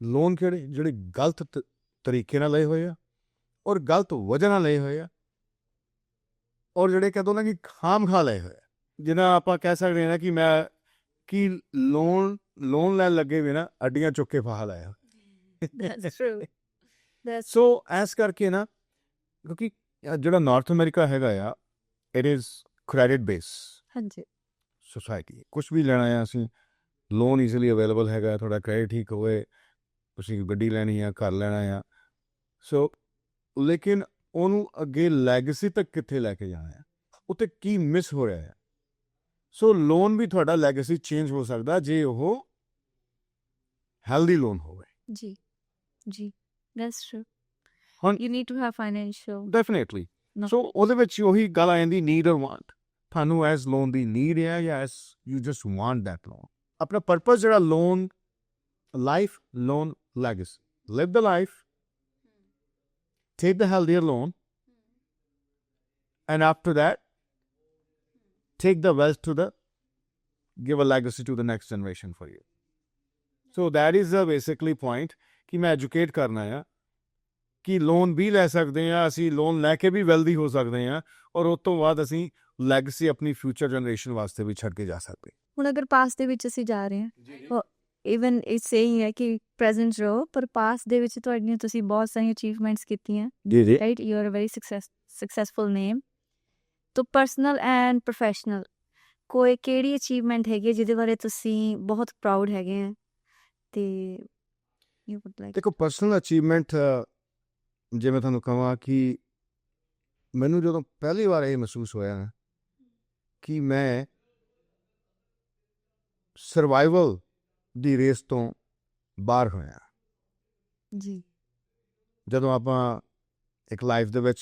ਲੋਨ ਕਿਹੜੇ? ਜਿਹੜੇ ਗਲਤ ਤਰੀਕੇ ਨਾਲ ਲਏ ਹੋਏ ਆ, ਔਰ ਗਲਤ ਵਜ੍ਹਾ ਨਾਲ ਲਏ ਹੋਏ ਆ, ਔਰ ਜਿਹੜੇ ਕਹਿੰਦੇ ਨਾ ਕਿ ਖਾਮ ਖਾ ਲਏ ਹੋਏ ਆ। ਜਿੱਦਾਂ ਆਪਾਂ ਕਹਿ ਸਕਦੇ ਹਾਂ ਨਾ ਕਿ ਮੈਂ ਕਿ ਲੋਨ ਲੈਣ ਲੱਗੇ ਵੀ ਨਾ ਅੱਡੀਆਂ ਚੁੱਕ ਕੇ ਫਾਹਾ ਲਾਇਆ। That's true. That's so as ਕਰਕੇ ਨਾ ਕਿਉਂਕਿ ਜਿਹੜਾ ਨਾਰਥ ਅਮਰੀਕਾ ਹੈਗਾ ਆ ਇਟ ਇਜ਼ ਕ੍ਰੈਡਿਟ ਬੇਸ ਹਾਂਜੀ ਸੋਸਾਇਟੀ। ਕੁਝ ਵੀ ਲੈਣਾ ਆ ਅਸੀਂ ਲੋਨ ਈਜ਼ੀਲੀ ਅਵੇਲੇਬਲ ਹੈਗਾ, ਤੁਹਾਡਾ ਕ੍ਰੈਡਿਟ ਠੀਕ ਹੋਵੇ, ਤੁਸੀਂ ਗੱਡੀ ਲੈਣੀ ਆ, ਘਰ ਲੈਣਾ ਆ। ਸੋ ਲੇਕਿਨ ਉਹਨੂੰ ਅੱਗੇ ਲੈਗੇਸੀ ਤੱਕ ਕਿੱਥੇ ਲੈ ਕੇ ਜਾਣਾ ਆ, ਉੱਤੇ ਕੀ ਮਿਸ ਹੋ ਰਿਹਾ ਆ। ਸੋ ਲੋਨ ਵੀ ਤੁਹਾਡਾ ਲੈਗੇਸੀ ਚੇਂਜ ਹੋ ਸਕਦਾ ਜੇ ਉਹ ਹੈਲਦੀ ਲੋਨ ਹੋਵੇ। ਜੀ ਜੀ that's true. ਹੁਣ You need to have financial definitely No. ਸੋ ਉਹਦੇ ਵਿੱਚ ਉਹੀ ਗੱਲ ਆ ਜਾਂਦੀ ਨੀਡ ਔਰ ਵਾਂਟ। ਤੁਹਾਨੂੰ ਐਸ ਲੋਨ ਦੀ ਨੀਡ ਹੈ ਜਾਂ as you just want that loan. ਆਪਣਾ ਪਰਪਸ ਜਿਹੜਾ loan life loan legacy live the life take the healthier loan and after that take the wealth to the give a legacy to the next generation for you. So that is the basically point ਕਿ ਮੈਂ educate ਕਰਨਾ ਆ ਕਿ loan ਵੀ ਲੈ ਸਕਦੇ ਆ ਅਸੀਂ, loan ਲੈ ਕੇ ਵੀ ਵੈਲਦੀ ਹੋ ਸਕਦੇ ਆ ਔਰ ਉਸ ਤੋਂ ਬਾਅਦ ਅਸੀਂ ਲੈਗੇਸੀ ਆਪਣੀ ਫਿਊਚਰ ਜਨਰੇਸ਼ਨ ਵਾਸਤੇ ਵੀ ਛੱਡ ਕੇ ਜਾ ਸਕਦੇ। ਹੁਣ ਅਗਰ ਪਾਸ ਦੇ ਵਿੱਚ ਅਸੀਂ ਜਾ ਰਹੇ ਹਾਂ ਇਵਨ ਇਟਸ ਸੇਇੰਗ ਹੈ ਕਿ ਪ੍ਰੈਜ਼ੈਂਟ ਰਹੋ ਪਰ ਪਾਸ ਦੇ ਵਿੱਚ ਤੁਹਾਡੀਆਂ ਤੁਸੀਂ ਬਹੁਤ ਸਾਰੀਆਂ ਅਚੀਵਮੈਂਟਸ ਕੀਤੀਆਂ ਜੀ ਜੀ right you are a very successful name. ਤੋ ਪਰਸਨਲ ਐਂਡ ਪ੍ਰੋਫੈਸ਼ਨਲ ਕੋਈ ਕਿਹੜੀ ਅਚੀਵਮੈਂਟ ਹੈਗੀ ਹੈ ਜਿਹਦੇ ਬਾਰੇ ਤੁਸੀਂ ਬਹੁਤ ਪ੍ਰਾਊਡ ਹੈਗੇ ਆ ਤੇ ਯੂ ਵੁੱਡ ਲਾਈਕ ਦੇਖੋ ਪਰਸਨਲ ਅਚੀਵਮੈਂਟ ਜੇ ਮੈਂ ਤੁਹਾਨੂੰ ਕਹਾਂ ਕਿ ਮੈਨੂੰ ਜਦੋਂ ਪਹਿਲੀ ਵਾਰ ਇਹ ਮਹਿਸੂਸ ਹੋਇਆ ਨਾ ਕਿ ਮੈਂ ਸਰਵਾਈਵਲ ਦੀ ਰੇਸ ਤੋਂ ਬਾਹਰ ਹੋਇਆ। ਜੀ ਜਦੋਂ ਆਪਾਂ ਇੱਕ ਲਾਈਫ ਦੇ ਵਿੱਚ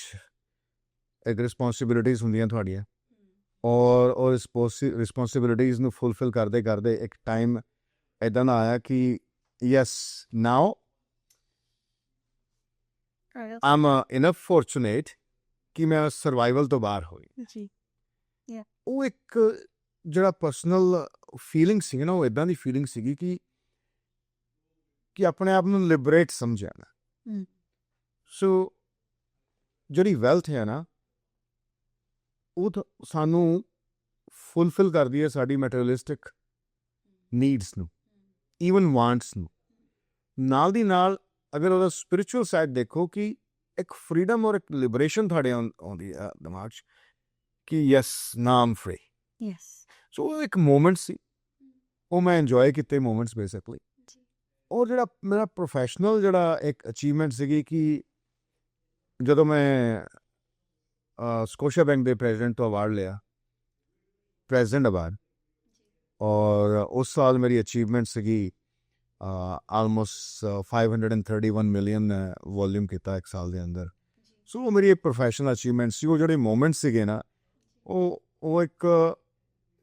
ਇੱਕ ਰਿਸਪੌਂਸਿਬਿਲਿਟੀਜ਼ ਹੁੰਦੀਆਂ ਤੁਹਾਡੀਆਂ ਔਰ ਉਹ ਰਿਸਪੌਂਸਿਬਿਲਿਟੀਜ਼ ਨੂੰ ਫੁਲਫਿਲ ਕਰਦੇ ਕਰਦੇ ਇੱਕ ਟਾਈਮ ਇੱਦਾਂ ਦਾ ਆਇਆ ਕਿ ਯੈਸ ਨਾਓ ਆਮ ਇਨਫ ਫੋਰਚੂਨੇਟ ਕਿ ਮੈਂ ਸਰਵਾਈਵਲ ਤੋਂ ਬਾਹਰ ਹੋਈ। ਜੀ ਉਹ ਇੱਕ ਜਿਹੜਾ ਪਰਸਨਲ ਫੀਲਿੰਗ ਸੀ ਨਾ ਉਹ ਇੱਦਾਂ ਦੀ ਫੀਲਿੰਗ ਸੀਗੀ ਕਿ ਆਪਣੇ ਆਪ ਨੂੰ ਲਿਬਰੇਟ ਸਮਝਿਆ ਨਾ। ਸੋ ਜਿਹੜੀ ਵੈਲਥ ਹੈ ਨਾ ਉਹ ਸਾਨੂੰ ਫੁਲਫਿਲ ਕਰਦੀ ਹੈ ਸਾਡੀ ਮੈਟੀਰੀਅਲਿਸਟਿਕ ਨੀਡਸ ਨੂੰ, ਈਵਨ ਵਾਂਟਸ ਨੂੰ। ਨਾਲ ਦੀ ਨਾਲ ਅਗਰ ਉਹਦਾ ਸਪਿਰਿਚੁਅਲ ਸਾਈਡ ਦੇਖੋ ਕਿ ਇੱਕ ਫਰੀडम ਔਰ ਇੱਕ ਲਿਬਰੇਸ਼ਨ ਤੁਹਾਡੇ ਆਉਂਦੀ ਆ ਦਿਮਾਗ 'ਚ ਕਿ ਯੈਸ ਨਾਮ ਫਰੀ। ਯੈਸ ਸੋ ਉਹ ਇੱਕ ਮੂਮੈਂਟ ਸੀ, ਉਹ ਮੈਂ ਇੰਜੋਏ ਕੀਤੇ ਮੂਮੈਂਟਸ ਬੇਸਿਕਲੀ। ਔਰ ਜਿਹੜਾ ਮੇਰਾ ਪ੍ਰੋਫੈਸ਼ਨਲ ਜਿਹੜਾ ਇੱਕ ਅਚੀਵਮੈਂਟ ਸੀਗੀ ਕਿ ਜਦੋਂ ਮੈਂ ਸਕੋਸ਼ੀਆ ਬੈਂਕ ਦੇ ਪ੍ਰੈਜ਼ੀਡੈਂਟ ਤੋਂ ਅਵਾਰਡ ਲਿਆ, ਪ੍ਰੈਜ਼ੀਡੈਂਟ ਅਵਾਰਡ, ਔਰ ਉਸ ਸਾਲ ਮੇਰੀ ਅਚੀਵਮੈਂਟ ਸੀਗੀ ਆਲਮੋਸਟ 531 ਮਿਲੀਅਨ ਵੋਲਿਊਮ ਕੀਤਾ ਇੱਕ ਸਾਲ ਦੇ ਅੰਦਰ। ਸੋ ਉਹ ਮੇਰੀ ਇੱਕ ਪ੍ਰੋਫੈਸ਼ਨਲ ਅਚੀਵਮੈਂਟ ਸੀ। ਉਹ ਜਿਹੜੇ ਮੂਮੈਂਟ ਸੀਗੇ ਨਾ ਉਹ ਇੱਕ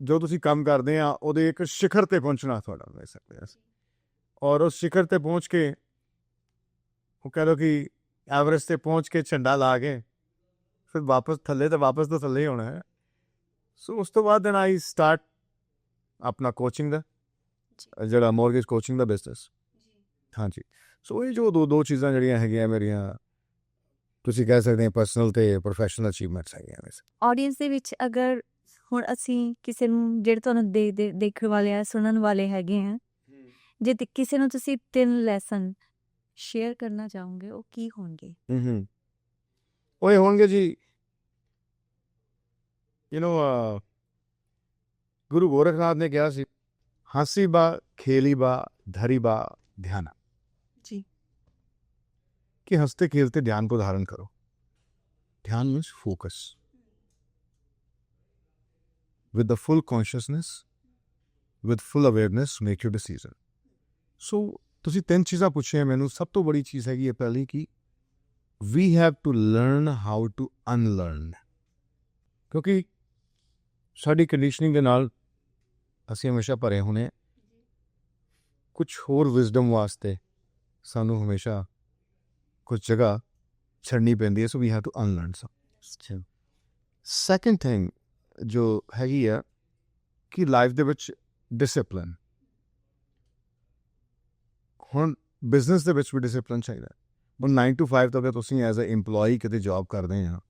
ਜੋ ਤੁਸੀਂ ਕੰਮ ਕਰਦੇ ਆ ਉਹਦੇ ਇੱਕ ਸਿਖਰ ਤੇ ਪਹੁੰਚਣਾ ਤੁਹਾਡਾ ਕਹਿ ਸਕਦੇ ਹਾਂ। ਔਰ ਉਸ ਸਿਖਰ ਤੇ ਪਹੁੰਚ ਕੇ ਉਹ ਕਹਿ ਲਓ ਕਿ ਐਵਰੇਜ ਤੇ ਪਹੁੰਚ ਕੇ ਝੰਡਾ ਲਾ ਕੇ ਫਿਰ ਵਾਪਸ ਥੱਲੇ ਤਾਂ ਥੱਲੇ ਹੀ ਹੋਣਾ ਹੈ। ਸੋ ਉਸ ਤੋਂ ਬਾਅਦ ਦੈਨ ਆਈ ਸਟਾਰਟ ਆਪਣਾ ਕੋਚਿੰਗ ਦਾ ਜਿਹੜਾ ਮੋਰਗੇਜ ਕੋਚਿੰਗ ਦਾ ਬਿਜ਼ਨਸ। ਹਾਂਜੀ ਸੋ ਇਹ ਜੋ ਦੋ ਚੀਜ਼ਾਂ ਜਿਹੜੀਆਂ ਹੈਗੀਆਂ ਮੇਰੀਆਂ ਤੁਸੀਂ ਕਹਿ ਸਕਦੇ ਹੋ ਪਰਸਨਲ ਤੇ ਪ੍ਰੋਫੈਸ਼ਨਲ ਅਚੀਵਮੈਂਟਸ ਹੈਗੀਆਂ ਵੈਸੇ। ਆਡੀਅנס ਦੇ ਵਿੱਚ ਅਗਰ ਹੁਣ ਅਸੀਂ ਕਿਸੇ ਨੂੰ ਜਿਹੜੇ ਤੁਹਾਨੂੰ ਦੇਖਣ ਵਾਲੇ ਆ ਸੁਣਨ ਵਾਲੇ ਹੈਗੇ ਆ ਜੇ ਕਿਸੇ ਨੂੰ ਤੁਸੀਂ 3 ਲੈਸਨ ਸ਼ੇਅਰ ਕਰਨਾ ਚਾਹੋਗੇ ਉਹ ਕੀ ਹੋਣਗੇ? ਉਹ ਇਹ ਹੋਣਗੇ ਜੀ ਗੁਰੂ ਗੋਰਖਨਾਥ ਨੇ ਕਿਹਾ ਸੀ ਹਾਸੀ ਬਾ ਖੇਲੀ ਬਾ ਧਰੀ ਬਾ ध्यान जी कि हंसते खेलते ध्यान को धारण करो। ध्यान means focus with the full consciousness, with full awareness make your decision. So ਤੁਸੀਂ 3 ਚੀਜ਼ਾਂ ਪੁੱਛੀਆਂ ਮੈਨੂੰ। ਸਭ ਤੋਂ ਬੜੀ ਚੀਜ਼ ਹੈਗੀ ਹੈ ਪਹਿਲੀ ਕਿ we have to learn how to unlearn, ਕਿਉਂਕਿ ਸਾਡੀ ਕੰਡੀਸ਼ਨਿੰਗ ਦੇ ਨਾਲ ਅਸੀਂ ਹਮੇਸ਼ਾ ਭਰੇ ਹੋਣੇ। ਕੁਝ ਹੋਰ ਵਿਜ਼ਡਮ ਵਾਸਤੇ ਸਾਨੂੰ ਹਮੇਸ਼ਾ ਕੁਝ ਜਗ੍ਹਾ ਛੱਡਣੀ ਪੈਂਦੀ ਹੈ। So we have to unlearn some. Second thing ਜੋ ਹੈਗੀ ਆ ਕਿ ਲਾਈਫ ਦੇ ਵਿੱਚ ਡਿਸਿਪਲਿਨ। ਹੁਣ ਬਿਜ਼ਨਸ ਦੇ ਵਿੱਚ ਵੀ ਡਿਸਿਪਲਿਨ ਚਾਹੀਦਾ। ਹੁਣ 9 to 5 ਤੋਂ ਅਗਰ ਤੁਸੀਂ ਐਜ਼ ਅ ਇੰਪਲੋਈ ਕਿਤੇ ਜੋਬ ਕਰਦੇ ਆ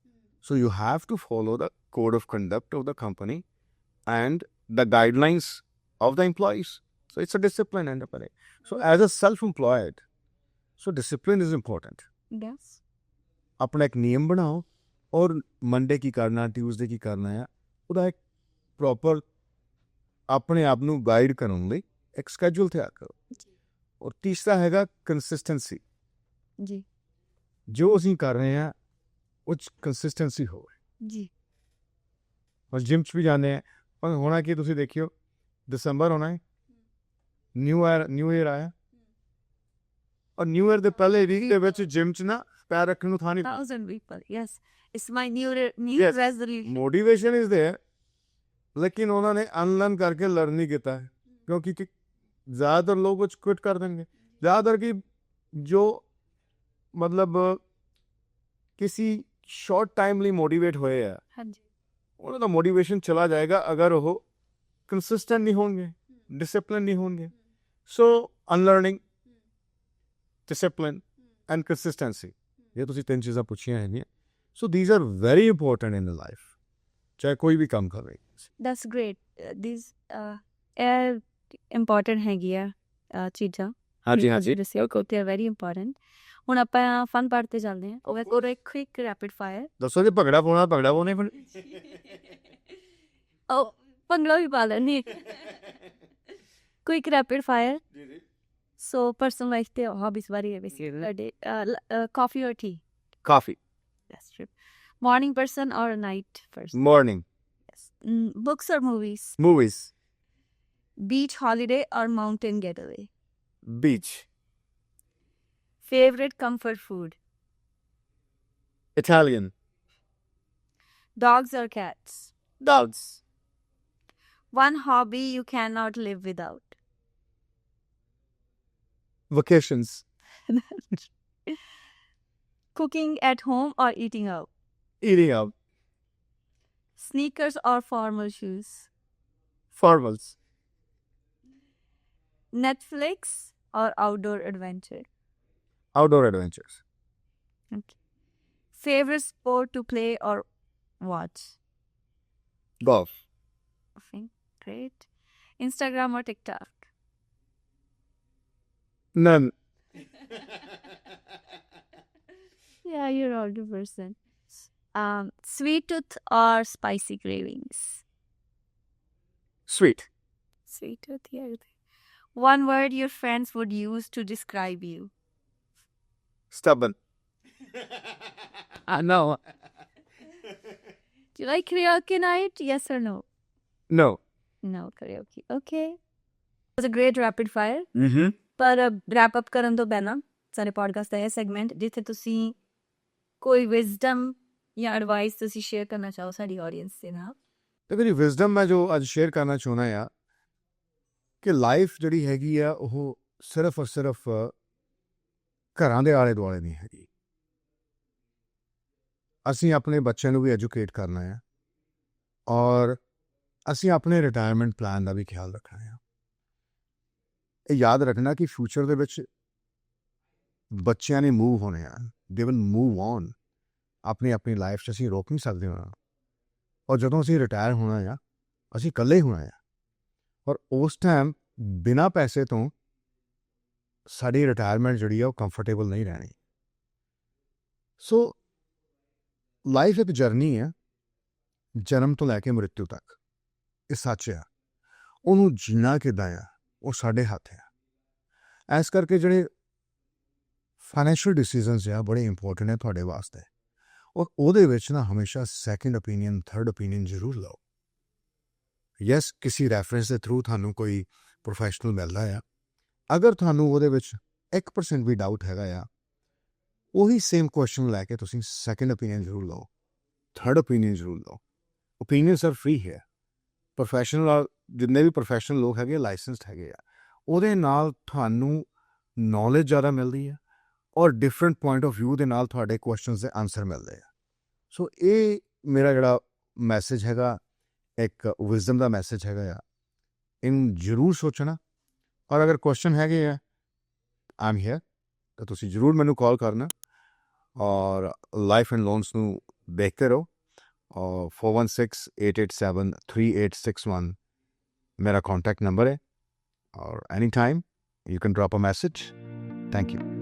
so you have to follow the code of conduct of the company and the guidelines of the employees. So it's a discipline and a. So as a self-employed, so discipline is important. Yes. अपना एक नियम बनाओ और Monday की करना, Tuesday की करना है, ਉਹਦਾ ਇੱਕ ਪ੍ਰੋਪਰ ਆਪਣੇ ਆਪ ਨੂੰ ਗਾਈਡ ਕਰਨ ਲਈ ਇੱਕ ਸਕੇਜੂਲ ਤਿਆਰ ਕਰੋ। ਔਰ ਤੀਸਰਾ ਹੈਗਾ ਕੰਸਿਸਟੈਂਸੀ। ਜੀ। ਜੋ ਅਸੀਂ ਕਰ ਰਹੇ ਹਾਂ ਉਹ 'ਚ ਕੰਸਿਸਟੈਂਸੀ ਹੋਵੇ ਜੀ। ਔਰ ਜਿਮ 'ਚ ਵੀ ਜਾਂਦੇ ਆ, ਪਰ ਹੋਣਾ ਕੀ ਤੁਸੀਂ ਦੇਖਿਓ, ਦਸੰਬਰ ਹੋਣਾ ਹੈ, ਨਿਊ ਈਅਰ ਆਇਆ, ਔਰ ਨਿਊ ਈਅਰ ਦੇ ਪਹਿਲੇ ਵੀਕ ਦੇ ਵਿੱਚ ਜਿਮ 'ਚ ਨਾ ਪੈਰ ਰੱਖਣ ਨੂੰ ਥਾਂ ਨਹੀਂ। 1,000 people, yes. It's my new Yes. resolution. Motivation is there, ਲੇਕਿਨ ਉਹਨਾਂ ਨੇ ਅਨਲਰਨ ਕਰਕੇ ਲਰਨ ਨਹੀਂ ਕੀਤਾ ਹੈ, ਕਿਉਂਕਿ ਕਿ ਜ਼ਿਆਦਾਤਰ ਲੋਕ ਕੁਝ ਕੁਇਟ ਕਰ ਦੇਣਗੇ। ਜ਼ਿਆਦਾਤਰ ਕਿ ਜੋ ਮਤਲਬ ਕਿਸੇ ਸ਼ਾਰਟ ਟਾਈਮ ਲਈ ਮੋਟੀਵੇਟ ਹੋਏ ਆ, ਹਾਂਜੀ। ਉਹਨਾਂ ਦਾ ਮੋਟੀਵੇਸ਼ਨ ਚਲਾ ਜਾਏਗਾ ਅਗਰ ਉਹ ਕੰਸਿਸਟੈਂਟ ਨਹੀਂ ਹੋਣਗੇ, ਡਿਸਿਪਲਿਨ ਨਹੀਂ ਹੋਣਗੇ। So unlearning, discipline and consistency, ਇਹ ਤੁਸੀਂ ਤਿੰਨ ਚੀਜ਼ਾਂ ਪੁੱਛੀਆਂ ਹੈਗੀਆਂ। So these are very important in life, ਚਾਹੇ ਕੋਈ ਵੀ ਕੰਮ ਕਰ ਰਹੇ। That's great. These important ਹੈਗੀ ਆ ਚੀਜ਼ਾਂ। ਹਾਂਜੀ ਹਾਂਜੀ। ਦੱਸਿਓ ਕਿ they are very important. ਹੁਣ ਆਪਾਂ ਫਨ ਪਾਰਟ ਤੇ ਚੱਲਦੇ ਹਾਂ। ਉਹ ਇੱਕ ਕੁਇਕ ਰੈਪਿਡ ਫਾਇਰ। ਦੱਸੋ ਜੀ, ਭੰਗੜਾ ਪਾਉਣੇ ਫਿਰ। ਉਹ ਭੰਗੜਾ ਵੀ ਪਾ ਲੈਣੀ। Quick rapid fire. ਜੀ ਜੀ। ਸੋ ਪਰਸਨਲ ਲਾਈਫ ਤੇ ਹੌਬੀਜ਼ ਬਾਰੇ ਹੈ ਬੇਸਿਕਲੀ। ਕਾਫੀ ਔਰ T? Coffee. That's true. Morning person or night person? Morning. Yes. Books or movies? Movies. Beach holiday or mountain getaway? Beach. Favorite comfort food? Italian. Dogs or cats? Dogs. One hobby you cannot live without? Vacations. Cooking at home or eating out? Eating out. Sneakers or formal shoes? Formals. Netflix or outdoor adventure? Outdoor adventures. Okay. Favorite sport to play or watch? Golf. Okay, great. Instagram or TikTok? None. Yeah, you're all the person. Sweet tooth or spicy cravings? Sweet. Sweet tooth, yeah. One word your friends would use to describe you? Stubborn. I know. Do you like karaoke night? Yes or no? No. No karaoke. Okay. It was a great rapid fire. Mm-hmm. ਪਰ wrap up ਕਰਨ ਤੋਂ ਪਹਿਲਾਂ ਸਾਡੇ podcast ਦਾ ਇਹ segment ਜਿੱਥੇ ਤੁਸੀਂ ਕੋਈ wisdom ਜਾਂ ਐਡਵਾਈਸ ਤੁਸੀਂ ਸ਼ੇਅਰ ਕਰਨਾ ਚਾਹੋ ਸਾਡੀ ਆਡੀਅנס ਦੇ ਨਾਲ। ਤੇ ਮੇਰੀ ਵਿਜ਼ਡਮ ਮੈਂ ਜੋ ਅੱਜ ਸ਼ੇਅਰ ਕਰਨਾ ਚਾਹੁੰਦਾ ਆ ਕਿ ਲਾਈਫ ਜਿਹੜੀ ਹੈਗੀ ਆ ਉਹ ਸਿਰਫ ਔਰ ਸਿਰਫ ਘਰਾਂ ਦੇ ਆਲੇ ਦੁਆਲੇ ਨਹੀਂ ਹੈਗੀ। ਅਸੀਂ ਆਪਣੇ ਬੱਚਿਆਂ ਨੂੰ ਵੀ ਐਜੂਕੇਟ ਕਰਨਾ ਆ ਔਰ ਅਸੀਂ ਆਪਣੇ ਰਿਟਾਇਰਮੈਂਟ ਪਲਾਨ ਦਾ ਵੀ ਖਿਆਲ ਰੱਖਣਾ ਆ। ਇਹ ਯਾਦ ਰੱਖਣਾ ਕਿ ਫਿਊਚਰ ਦੇ ਵਿੱਚ ਬੱਚਿਆਂ ਨੇ ਮੂਵ ਹੋਣੇ ਆ, ਦੇ ਵਿਲ ਮੂਵ ਔਨ। ਆਪਣੀ ਲਾਈਫ 'ਚ ਅਸੀਂ ਰੋਕ ਨਹੀਂ ਸਕਦੇ ਹੋਣਾ, ਔਰ ਜਦੋਂ ਅਸੀਂ ਰਿਟਾਇਰ ਹੋਣਾ ਆ ਅਸੀਂ ਇਕੱਲੇ ਹੀ ਹੋਣਾ ਆ, ਔਰ ਉਸ ਟਾਈਮ ਬਿਨਾਂ ਪੈਸੇ ਤੋਂ ਸਾਡੀ ਰਿਟਾਇਰਮੈਂਟ ਜਿਹੜੀ ਆ ਉਹ ਕੰਫਰਟੇਬਲ ਨਹੀਂ ਰਹਿਣੀ। ਸੋ ਲਾਈਫ ਇੱਕ ਜਰਨੀ ਆ, ਜਨਮ ਤੋਂ ਲੈ ਕੇ ਮ੍ਰਿਤੂ ਤੱਕ, ਇਹ ਸੱਚ ਆ। ਉਹਨੂੰ ਜੀਣਾ ਕਿੱਦਾਂ ਆ ਉਹ ਸਾਡੇ ਹੱਥ ਆ। ਇਸ ਕਰਕੇ ਜਿਹੜੇ ਫਾਈਨੈਂਸ਼ੀਅਲ ਡਿਸੀਜ਼ਨਸ ਆ ਬੜੇ ਇੰਪੋਰਟੈਂਟ ਹੈ ਤੁਹਾਡੇ ਵਾਸਤੇ, ਔਰ ਉਹਦੇ ਵਿੱਚ ਨਾ ਹਮੇਸ਼ਾ ਸੈਕਿੰਡ ਓਪੀਨੀਅਨ, ਥਰਡ ਓਪੀਨੀਅਨ ਜ਼ਰੂਰ ਲਓ। ਯੈਸ, ਕਿਸੇ ਰੈਫਰੈਂਸ ਦੇ ਥਰੂ ਤੁਹਾਨੂੰ ਕੋਈ ਪ੍ਰੋਫੈਸ਼ਨਲ ਮਿਲਦਾ ਆ, ਅਗਰ ਤੁਹਾਨੂੰ ਉਹਦੇ ਵਿੱਚ 1% ਵੀ ਡਾਊਟ ਹੈਗਾ ਆ, ਉਹੀ ਸੇਮ ਕੁਐਸਚਨ ਲੈ ਕੇ ਤੁਸੀਂ ਸੈਕਿੰਡ ਓਪੀਨੀਅਨ ਜ਼ਰੂਰ ਲਓ, ਥਰਡ ਓਪੀਨੀਅਨ ਜ਼ਰੂਰ ਲਓ। ਓਪੀਨੀਅਨਸ ਆਰ ਫ੍ਰੀ ਹੈ। ਪ੍ਰੋਫੈਸ਼ਨਲ ਜਿੰਨੇ ਵੀ ਪ੍ਰੋਫੈਸ਼ਨਲ ਲੋਕ ਹੈਗੇ ਲਾਇਸੈਂਸਡ ਹੈਗੇ ਆ, ਉਹਦੇ ਨਾਲ ਤੁਹਾਨੂੰ ਨੌਲੇਜ ਜ਼ਿਆਦਾ ਮਿਲਦੀ ਆ ਔਰ ਡਿਫਰੈਂਟ ਪੁਆਇੰਟ ਆਫ ਵਿਊ ਦੇ ਨਾਲ ਤੁਹਾਡੇ ਕੁਐਸਚਨਸ ਦੇ ਆਨਸਰ ਮਿਲਦੇ ਆ। ਸੋ ਇਹ ਮੇਰਾ ਜਿਹੜਾ ਮੈਸੇਜ ਹੈਗਾ, ਇੱਕ ਵਿਜ਼ਡਮ ਦਾ ਮੈਸੇਜ ਹੈਗਾ ਆ, ਇਹਨੂੰ ਜ਼ਰੂਰ ਸੋਚਣਾ। ਔਰ ਅਗਰ ਕੁਐਸਚਨ ਹੈਗੇ ਆ, ਆਈ ਐਮ ਹੇਅਰ, ਤਾਂ ਤੁਸੀਂ ਜ਼ਰੂਰ ਮੈਨੂੰ ਕਾਲ ਕਰਨਾ। ਔਰ ਲਾਈਫ ਐਂਡ ਲੋਨਸ ਨੂੰ ਦੇਖਦੇ ਰਹੋ और 4168873861 मेरा कॉन्टैक्ट नंबर है, और any time you can drop a message. Thank you.